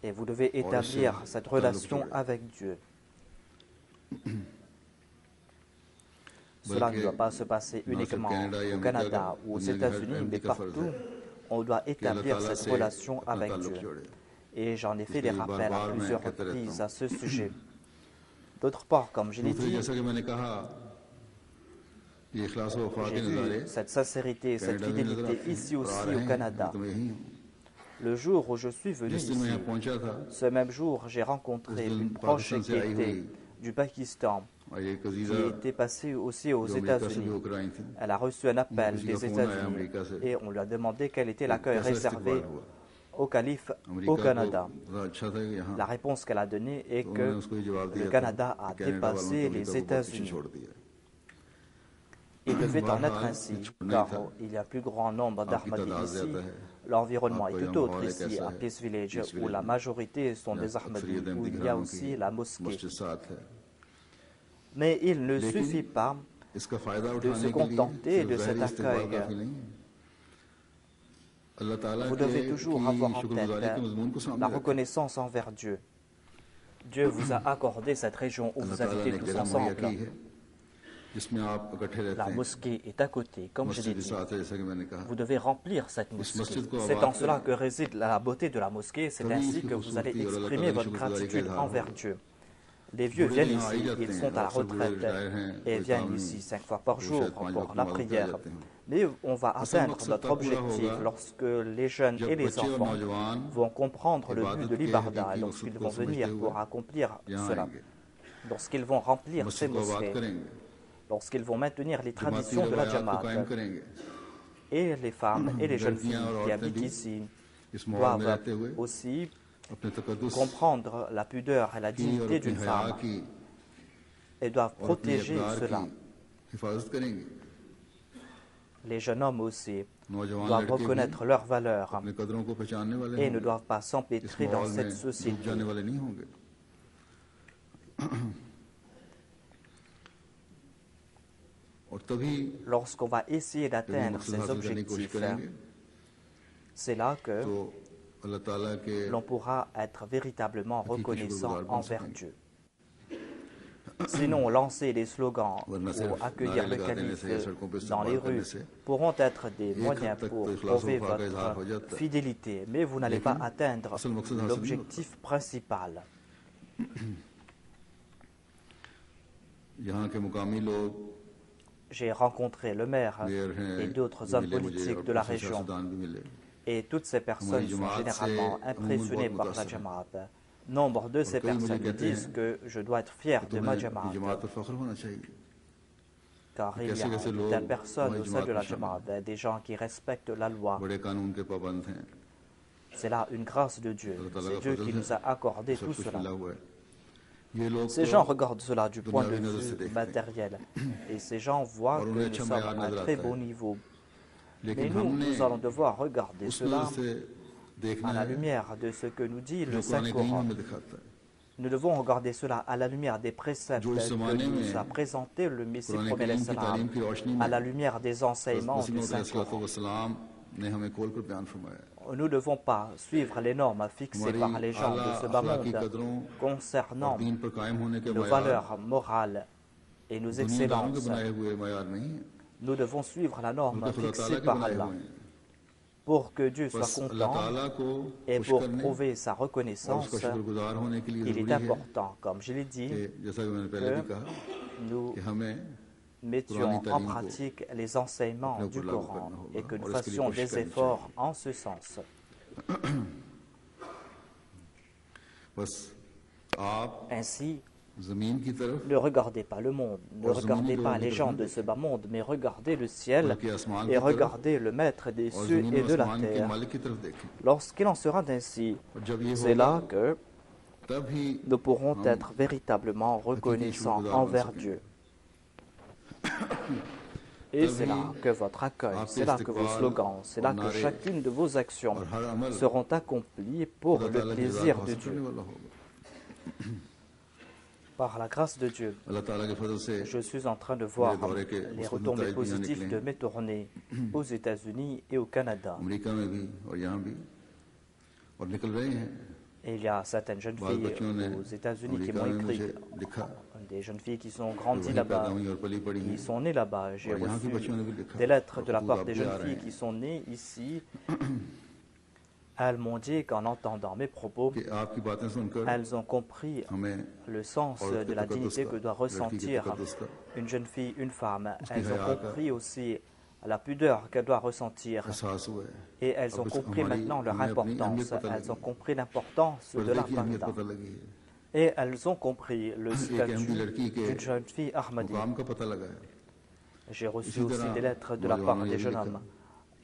Et vous devez établir cette relation avec Dieu. Cela ne doit pas se passer uniquement au Canada ou aux États-Unis, mais partout, on doit établir cette relation avec Dieu. Et j'en ai fait des rappels à plusieurs reprises à ce sujet. D'autre part, comme je l'ai dit, j'ai vu cette sincérité, cette fidélité ici aussi au Canada. Le jour où je suis venu ici, ce même jour, j'ai rencontré une proche qui était du Pakistan, qui était passée aussi aux États-Unis. Elle a reçu un appel des États-Unis et on lui a demandé quel était l'accueil réservé au calife au Canada. La réponse qu'elle a donnée est que le Canada a dépassé les États-Unis. Il devait en être ainsi, car il y a plus grand nombre d'Ahmadis ici. L'environnement est tout autre ici, à Peace Village, où la majorité sont des Ahmadis, où il y a aussi la mosquée. Mais il ne suffit pas de se contenter de cet accueil. Vous devez toujours avoir en tête la reconnaissance envers Dieu. Dieu vous a accordé cette région où vous habitez tous ensemble. La mosquée est à côté, comme je l'ai dit. Vous devez remplir cette mosquée. C'est en cela que réside la beauté de la mosquée. C'est ainsi que vous allez exprimer votre gratitude envers Dieu. Les vieux viennent ici, ils sont à la retraite et viennent ici 5 fois par jour pour la prière. Mais on va atteindre notre objectif lorsque les jeunes et les enfants vont comprendre le but de l'Ibarda et lorsqu'ils vont venir pour accomplir cela. Lorsqu'ils vont remplir ces mosquées, lorsqu'ils vont maintenir les traditions de la Jamaat. Et les femmes et les jeunes filles qui habitent ici doivent aussi comprendre la pudeur et la dignité d'une femme et doivent protéger cela. Les jeunes hommes aussi doivent reconnaître leurs valeurs et ne doivent pas s'empêtrer dans cette société. Lorsqu'on va essayer d'atteindre ces objectifs, c'est là que l'on pourra être véritablement reconnaissant envers Dieu. Sinon, lancer des slogans ou accueillir le calife dans les rues pourront être des moyens pour prouver votre fidélité, mais vous n'allez pas atteindre l'objectif principal. J'ai rencontré le maire et d'autres hommes politiques de la région, et toutes ces personnes sont généralement impressionnées par la Jamaat. Nombre de ces personnes me disent que je dois être fier de ma Jamaat, car il y a de telles personnes au sein de la Jamaat, des gens qui respectent la loi. C'est là une grâce de Dieu. C'est Dieu qui nous a accordé tout cela. Ces gens regardent cela du point de vue matériel et ces gens voient que nous sommes à un très bon niveau. Mais nous allons devoir regarder cela à la lumière de ce que nous dit le Saint-Coran. Nous devons regarder cela à la lumière des préceptes que nous a présentés le Messie prophète salam, à la lumière des enseignements du Saint-Coran. Nous ne devons pas suivre les normes fixées par les gens de ce bas monde concernant nos valeurs morales et nos excellences. Nous devons suivre la norme fixée par Allah. Pour que Dieu soit content et pour prouver sa reconnaissance, il est important, comme je l'ai dit, que nous mettions en pratique les enseignements du Coran et que nous fassions des efforts en ce sens. Ainsi, ne regardez pas le monde, ne regardez pas les gens de ce bas monde, mais regardez le ciel et regardez le Maître des cieux et de la terre. Lorsqu'il en sera ainsi, c'est là que nous pourrons être véritablement reconnaissants envers Dieu. Et c'est là que votre accueil, c'est là que vos slogans, c'est là que chacune de vos actions seront accomplies pour le plaisir de Dieu. Par la grâce de Dieu, je suis en train de voir les retombées positives de mes tournées aux États-Unis et au Canada. Et il y a certaines jeunes filles aux États-Unis qui m'ont écrit, des jeunes filles qui sont grandies là-bas, qui sont nées là-bas. J'ai reçu des lettres de la part des jeunes filles qui sont nées ici. Elles m'ont dit qu'en entendant mes propos, elles ont compris le sens de la dignité que doit ressentir une jeune fille, une femme. Elles ont compris aussi la pudeur qu'elle doit ressentir. Et elles ont compris maintenant leur importance. Elles ont compris l'importance de la parda. Et elles ont compris le statut d'une jeune fille Ahmadi. J'ai reçu aussi des lettres de la part des jeunes hommes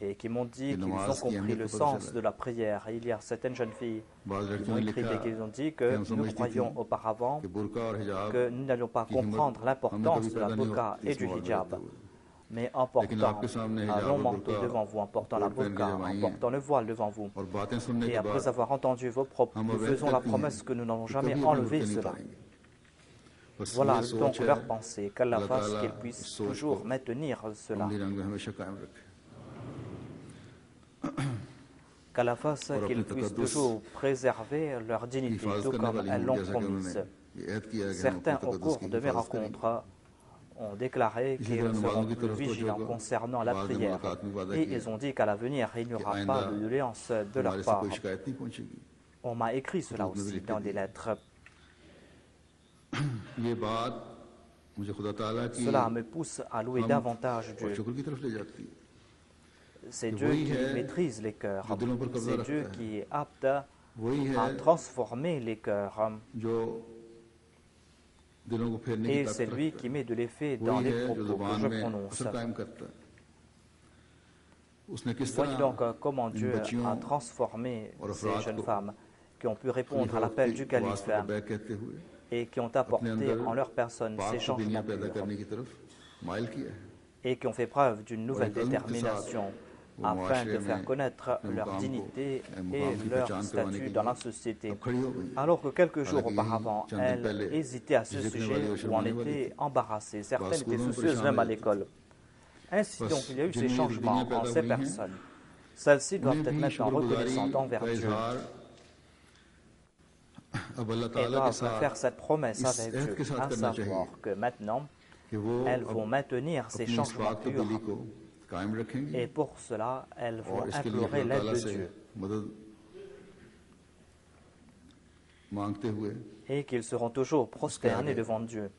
et qui m'ont dit qu'ils ont compris le sens de la prière. Et il y a certaines jeunes filles qui m'ont écrit et qui ont dit que nous croyions auparavant que nous n'allions pas comprendre l'importance de la burqa et du hijab. Mais en portant un long manteau devant vous, en portant la burqa, en portant le voile devant vous, et après avoir entendu vos propos, nous faisons la promesse que nous n'allons jamais enlever cela. Voilà donc leur pensée, qu'Allah fasse qu'ils puissent toujours maintenir cela. Qu'Allah fasse qu'ils puissent toujours préserver leur dignité, tout comme elles l'ont promise. Certains, au cours de mes rencontres, ont déclaré qu'ils seront plus vigilants concernant la prière et ils ont dit qu'à l'avenir, il n'y aura pas de doléance de leur part. On m'a écrit cela aussi dans des lettres. Cela me pousse à louer davantage Dieu. C'est Dieu qui maîtrise les cœurs. C'est Dieu qui est apte à transformer les cœurs. Et c'est lui qui met de l'effet dans les propos que je prononce. Voyez donc comment Dieu a transformé ces jeunes femmes qui ont pu répondre à l'appel du calife et qui ont apporté en leur personne ces changements purs et qui ont fait preuve d'une nouvelle détermination afin de faire connaître leur dignité et leur statut dans la société. Alors que quelques jours auparavant, elles hésitaient à ce sujet ou en étaient embarrassées. Certaines étaient soucieuses même à l'école. Ainsi donc, il y a eu ces changements en ces personnes. Celles-ci doivent être maintenant reconnaissantes envers Dieu et doivent faire cette promesse avec Dieu, à savoir que maintenant, elles vont maintenir ces changements purs et pour cela, elles vont implorer l'aide de Dieu et qu'ils seront toujours prosternés devant Dieu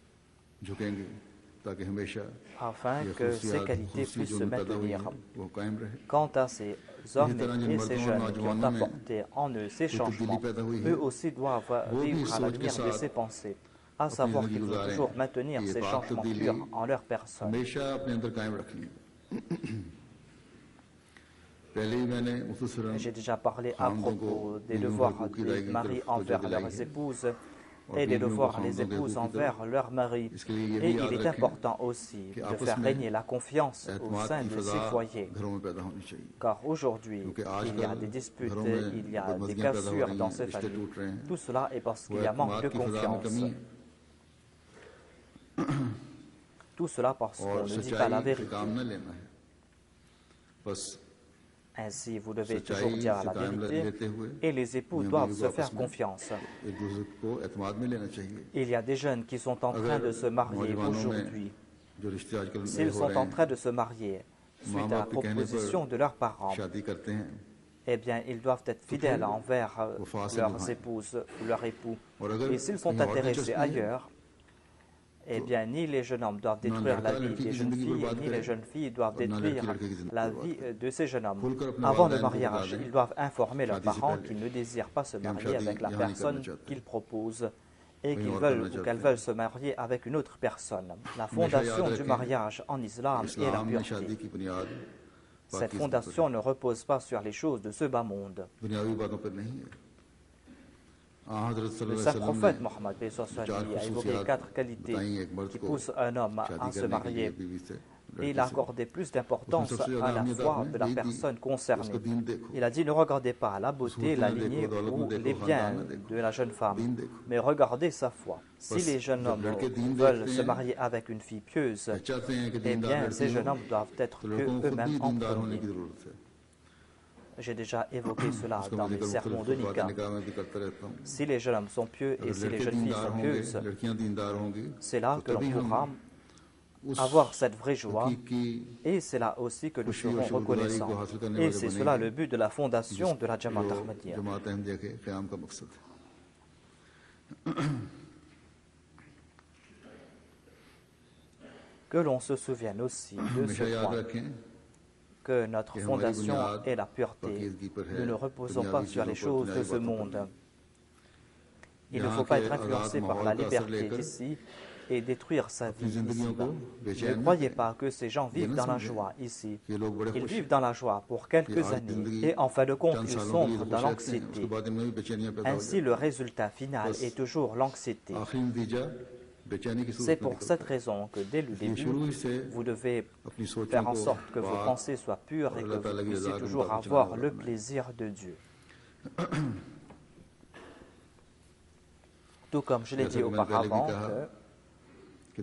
afin que ces qualités puissent se maintenir. Quant à ces hommes et ces jeunes qui ont apporté en eux ces changements, eux aussi doivent vivre à la lumière de ces pensées, à savoir qu'ils vont toujours maintenir ces changements purs en leur personne. J'ai déjà parlé à propos des devoirs des maris envers leurs épouses et des devoirs des épouses envers leurs maris. Et il est important aussi de faire régner la confiance au sein de ces foyers. Car aujourd'hui, il y a des disputes, il y a des cassures dans ces familles. Tout cela est parce qu'il y a manque de confiance. Tout cela parce qu'on ne dit pas la vérité. Ainsi, vous devez toujours dire la vérité et les époux doivent se faire confiance. Il y a des jeunes qui sont en train de se marier aujourd'hui. S'ils sont en train de se marier suite à la proposition de leurs parents, eh bien, ils doivent être fidèles envers leurs épouses ou leurs époux. Et s'ils sont intéressés ailleurs, eh bien, ni les jeunes hommes doivent détruire la vie des jeunes filles, ni les jeunes filles doivent détruire la vie de ces jeunes hommes. Avant le mariage, ils doivent informer leurs parents qu'ils ne désirent pas se marier avec la personne qu'ils proposent et qu'ils veulent ou qu'elles veulent se marier avec une autre personne. La fondation du mariage en islam est la pureté. Cette fondation ne repose pas sur les choses de ce bas monde. Le saint prophète Mohammed a évoqué 4 qualités qui poussent un homme à se marier et il a accordé plus d'importance à la foi de la personne concernée. Il a dit: ne regardez pas la beauté, la lignée ou les biens de la jeune femme, mais regardez sa foi. Si les jeunes hommes veulent se marier avec une fille pieuse, eh bien ces jeunes hommes doivent être pieux eux-mêmes en premier. J'ai déjà évoqué cela dans mes sermons de Nika. Si les jeunes hommes sont pieux et si les jeunes filles sont pieuses, c'est là que l'on pourra avoir cette vraie joie et c'est là aussi que nous serons reconnaissants. Et c'est cela le but de la fondation de la Jamaat Ahmadiyya. Que l'on se souvienne aussi de ce point, que notre fondation est la pureté. Nous ne reposons pas sur les choses de ce monde. Il ne faut pas être influencé par la liberté d'ici et détruire sa vie ici-bas. Ne croyez pas que ces gens vivent dans la joie ici. Ils vivent dans la joie pour quelques années et en fin de compte, ils sombrent dans l'anxiété. Ainsi, le résultat final est toujours l'anxiété. C'est pour cette raison que dès le début, vous devez faire en sorte que vos pensées soient pures et que vous puissiez toujours avoir le plaisir de Dieu. Tout comme je l'ai dit auparavant, du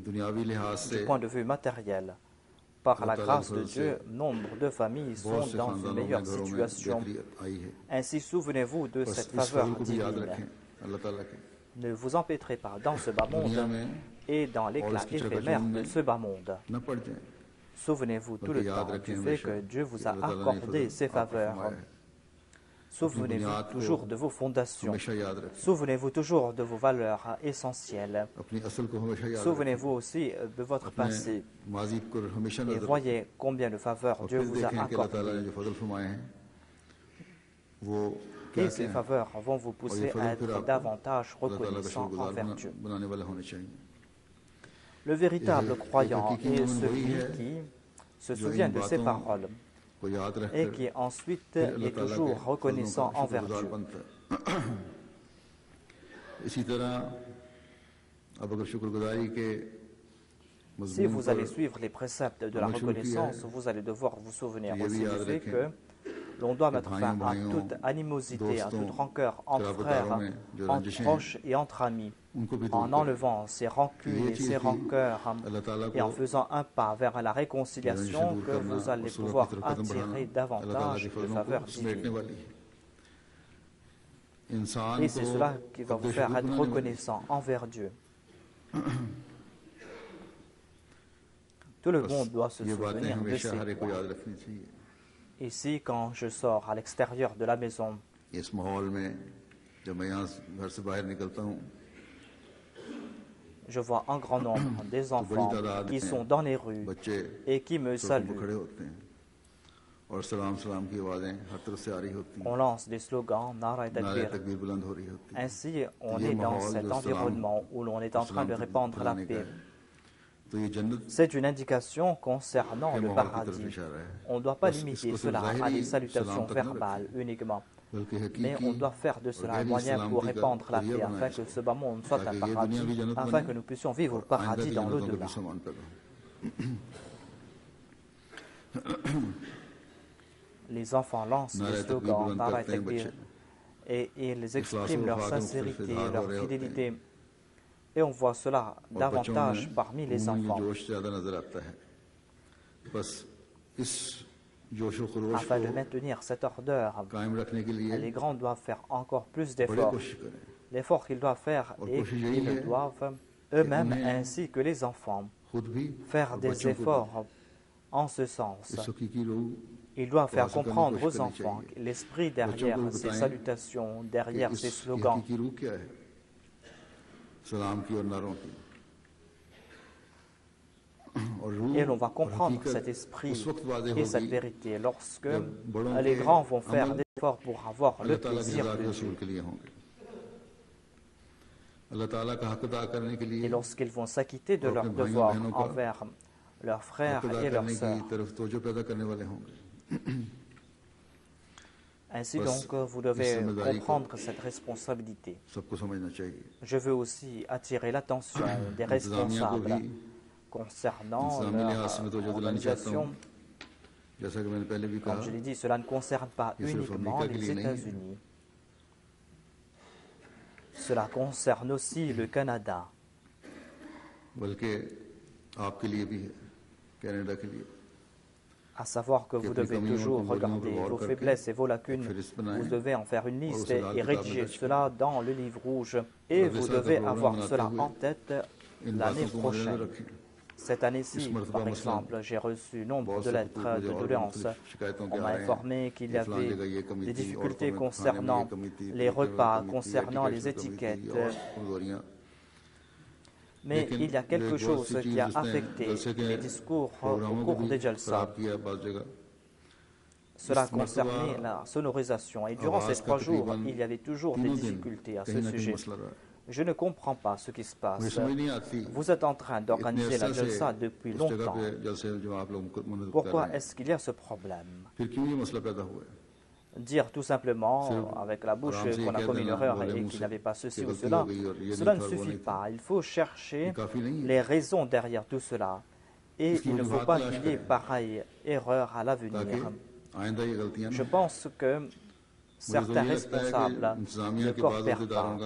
point de vue matériel, par la grâce de Dieu, nombre de familles sont dans une meilleure situation. Ainsi, souvenez-vous de cette faveur divine. Ne vous empêtrez pas dans ce bas monde et dans l'éclat éphémère de ce bas monde. Souvenez-vous tout le temps du fait que Dieu vous a accordé ces faveurs. Souvenez-vous toujours de vos fondations. Souvenez-vous toujours de vos valeurs essentielles. Souvenez-vous aussi de votre passé. Et voyez combien de faveurs Dieu vous a accordées. Et ces faveurs vont vous pousser à être davantage reconnaissant envers Dieu. Le véritable croyant est celui qui se souvient de ces paroles et qui ensuite est toujours reconnaissant envers Dieu. Si vous allez suivre les préceptes de la reconnaissance, vous allez devoir vous souvenir aussi du fait que l'on doit mettre fin à toute animosité, à toute rancœur entre frères, entre proches et entre amis, en enlevant ces rancunes et ces rancœurs et en faisant un pas vers la réconciliation que vous allez pouvoir attirer davantage de faveurs divines. Et c'est cela qui va vous faire être reconnaissant envers Dieu. Tout le monde doit se souvenir de ces points. Ici, quand je sors à l'extérieur de la maison, je vois un grand nombre des enfants qui sont dans les rues et qui me saluent. On lance des slogans, Nara et Takbir. Ainsi, on est dans cet environnement où l'on est en train de répandre la paix. C'est une indication concernant le paradis. On ne doit pas limiter cela à des salutations verbales uniquement, mais on doit faire de cela un moyen pour répandre la paix, afin que ce bas monde soit un paradis, afin que nous puissions vivre au paradis dans l'au-delà. Les enfants lancent des slogans et ils expriment leur sincérité, leur fidélité. Et on voit cela davantage parmi les enfants. Afin de maintenir cette ardeur, les grands doivent faire encore plus d'efforts. L'effort qu'ils doivent faire et qu'ils doivent eux-mêmes, ainsi que les enfants, faire des efforts en ce sens. Ils doivent faire comprendre aux enfants l'esprit derrière ces salutations, derrière ces slogans. Et l'on va comprendre cet esprit et cette vérité lorsque les grands vont faire des efforts pour avoir le plaisir de Dieu. Et lorsqu'ils vont s'acquitter de leurs devoirs envers leurs frères et leurs sœurs. Ainsi donc, vous devez comprendre cette responsabilité. Je veux aussi attirer l'attention des responsables concernant leur organisation. Comme je l'ai dit, cela ne concerne pas uniquement les États-Unis. Cela concerne aussi le Canada. À savoir que vous devez toujours regarder vos faiblesses et vos lacunes. Vous devez en faire une liste et rédiger cela dans le livre rouge. Et vous devez avoir cela en tête l'année prochaine. Cette année-ci, par exemple, j'ai reçu nombre de lettres de doléances. On m'a informé qu'il y avait des difficultés concernant les repas, concernant les étiquettes. Mais il y a quelque chose qui a affecté les discours au cours des jalsa. Cela concernait la sonorisation. Et durant ces 3 jours, il y avait toujours des difficultés à ce sujet. Je ne comprends pas ce qui se passe. Vous êtes en train d'organiser la jalsa depuis longtemps. Pourquoi est-ce qu'il y a ce problème? Dire tout simplement avec la bouche qu'on a commis une erreur et qu'il n'y avait pas ceci ou cela, cela ne suffit pas. Il faut chercher les raisons derrière tout cela. Et il ne faut pas qu'il y ait pareille erreur à l'avenir. Je pense que certains responsables ne coopèrent pas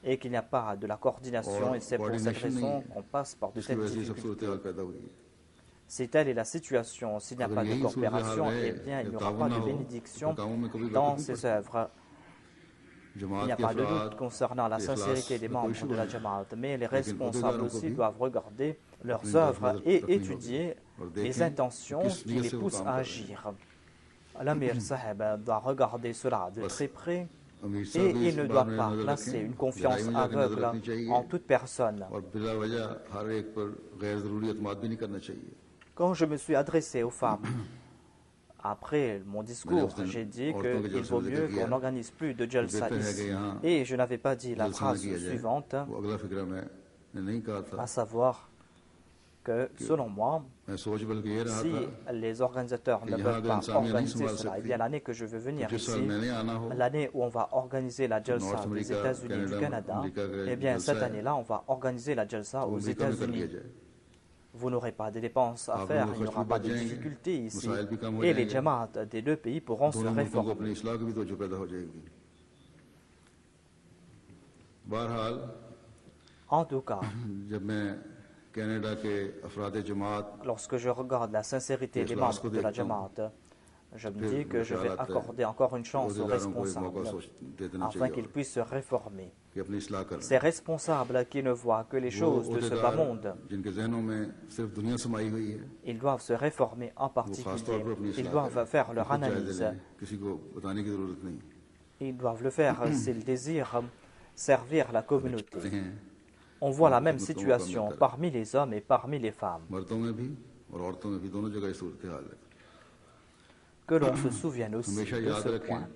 et qu'il n'y a pas de la coordination, et c'est pour cette raison qu'on passe par de telles difficultés. Si telle est la situation, s'il n'y a pas de coopération, eh bien, il n'y aura pas de bénédiction dans ces œuvres. Il n'y a pas de doute concernant la sincérité des membres de la Jamaat, mais les responsables aussi doivent regarder leurs œuvres et étudier les intentions qui les poussent à agir. L'Amir Saheb doit regarder cela de très près et il ne doit pas placer une confiance aveugle en toute personne. Quand je me suis adressé aux femmes, après mon discours, j'ai dit qu'il vaut mieux qu'on n'organise plus de jalsa ici. Et je n'avais pas dit la phrase suivante, à savoir que, selon moi, si les organisateurs ne peuvent pas organiser cela, eh bien l'année que je veux venir ici, l'année où on va organiser la Jalsa des États-Unis et du Canada, eh bien cette année-là, on va organiser la Jalsa aux États-Unis. Vous n'aurez pas de dépenses à faire, il n'y aura pas de difficultés ici, et les Jamaat des deux pays pourront se réformer. En tout cas, lorsque je regarde la sincérité des membres de la Jamaat, je me dis que je vais accorder encore une chance aux responsables afin qu'ils puissent se réformer. Ces responsables qui ne voient que les choses de ce bas monde, ils doivent se réformer en particulier. Ils doivent faire leur analyse. Ils doivent le faire s'ils désirent servir la communauté. On voit la même situation parmi les hommes et parmi les femmes. Que l'on se souvienne aussi de ce point,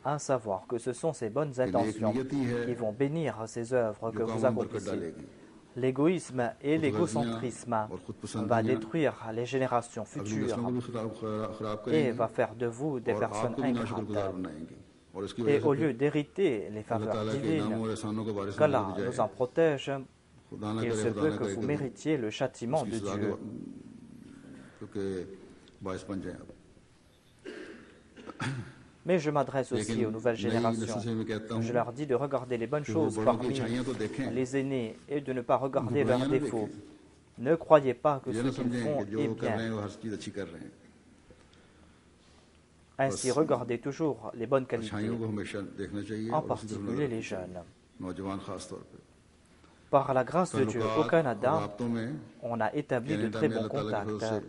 à savoir que ce sont ces bonnes intentions qui vont bénir ces œuvres que vous accomplissez. L'égoïsme et l'égocentrisme va détruire les générations futures et va faire de vous des personnes ingrates. Et au lieu d'hériter les faveurs divines, qu'Allah nous en protège, il se peut que vous méritiez le châtiment de Dieu. Mais je m'adresse aussi aux nouvelles générations. Je leur dis de regarder les bonnes choses parmi les aînés et de ne pas regarder leurs défauts. Ne croyez pas que ce qu'ils font est bien. Ainsi, regardez toujours les bonnes qualités, en particulier les jeunes. Par la grâce de Dieu, au Canada, on a établi de très bons contacts.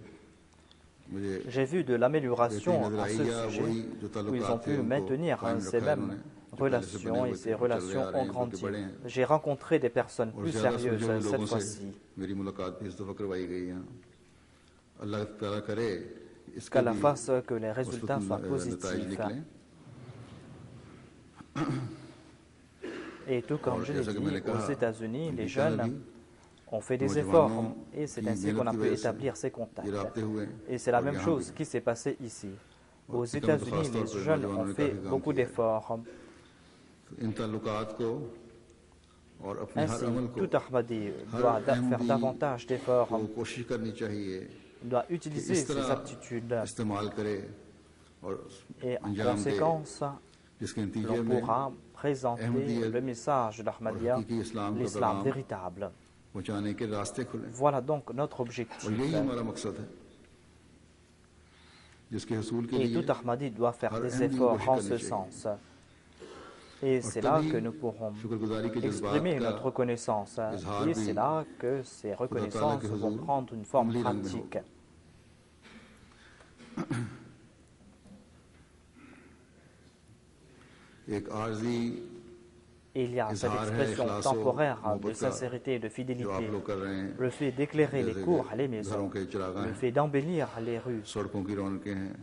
J'ai vu de l'amélioration à ce sujet, où ils ont pu maintenir ces mêmes relations et ces relations ont grandi. J'ai rencontré des personnes plus sérieuses cette fois-ci. Qu'Allah fasse que les résultats soient positifs. Et tout comme je l'ai dit, aux États-Unis, les jeunes ont fait des efforts et c'est ainsi qu'on a pu établir ces contacts. Et c'est la même chose qui s'est passée ici. Aux États-Unis, les jeunes ont fait beaucoup d'efforts. Ainsi, tout Ahmadi doit faire davantage d'efforts, doit utiliser ses aptitudes et en conséquence, l'on pourra présenter le message d'Ahmadiyya, l'islam véritable. Voilà donc notre objectif. Et tout Ahmadi doit faire des efforts en ce sens. Et c'est là que nous pourrons exprimer notre reconnaissance. Et c'est là que ces reconnaissances vont prendre une forme pratique. Il y a cette expression temporaire de sincérité et de fidélité, le fait d'éclairer les cours, les maisons, le fait d'embellir les rues,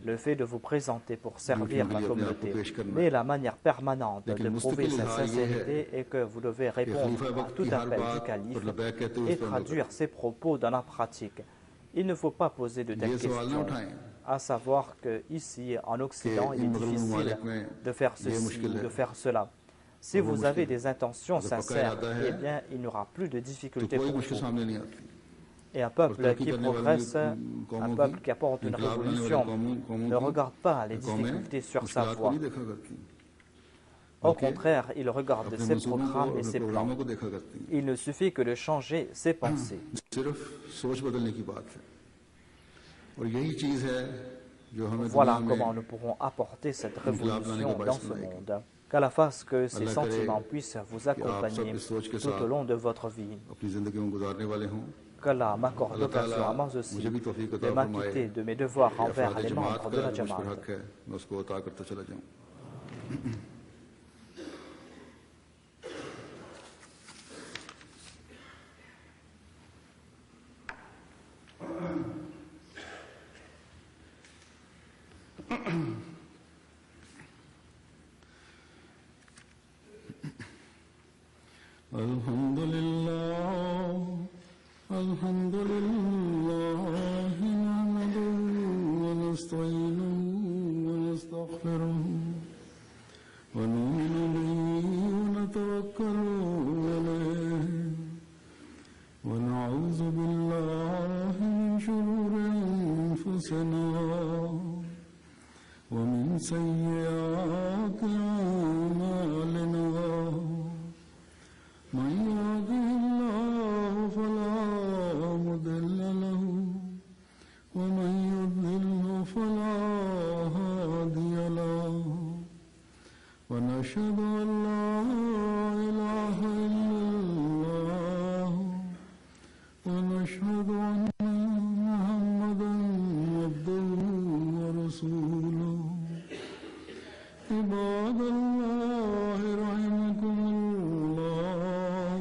le fait de vous présenter pour servir la communauté. Mais la manière permanente de prouver cette sincérité est que vous devez répondre à tout appel du calife et traduire ses propos dans la pratique. Il ne faut pas poser de telles questions, à savoir qu'ici, en Occident, il est difficile de faire ceci ou de faire cela. Si vous avez des intentions sincères, eh bien, il n'y aura plus de difficultés pour vous. Et un peuple qui progresse, un peuple qui apporte une révolution, ne regarde pas les difficultés sur sa voie. Au contraire, il regarde ses programmes et ses plans. Il ne suffit que de changer ses pensées. Voilà comment nous pourrons apporter cette révolution dans ce monde. Qu'Allah fasse que ces sentiments puissent vous accompagner tout au long de votre vie. Qu'Allah m'accorde l'occasion à moi aussi de m'acquitter de mes devoirs envers les membres de la Jamaat. الحمد لله أنفسنا ومن سيئات أعمالنا من يهده الله فلا مضل له ومن يضلل فلا هادي له ونشهد أن لا إله إلا الله ونشهد أن محمدا عبده ورسوله عباد الله رحمكم الله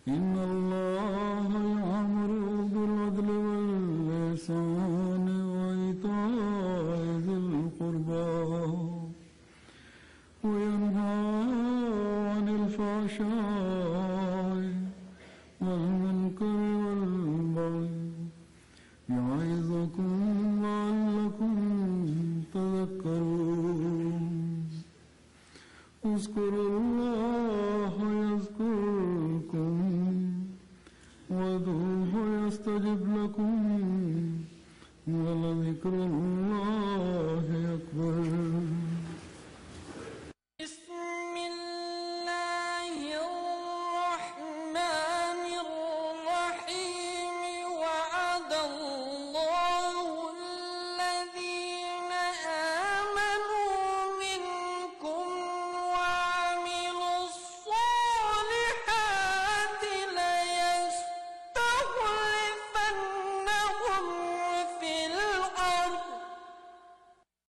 إن الله يأمر بالعدل والإحسان وإيتاء ذي القربى وينهى عن الفحشاء والمنكر والبغي يعظكم لعلكم تذكرون اذكروا الله يذكركم وادعوه يستجب لكم ولذكر الله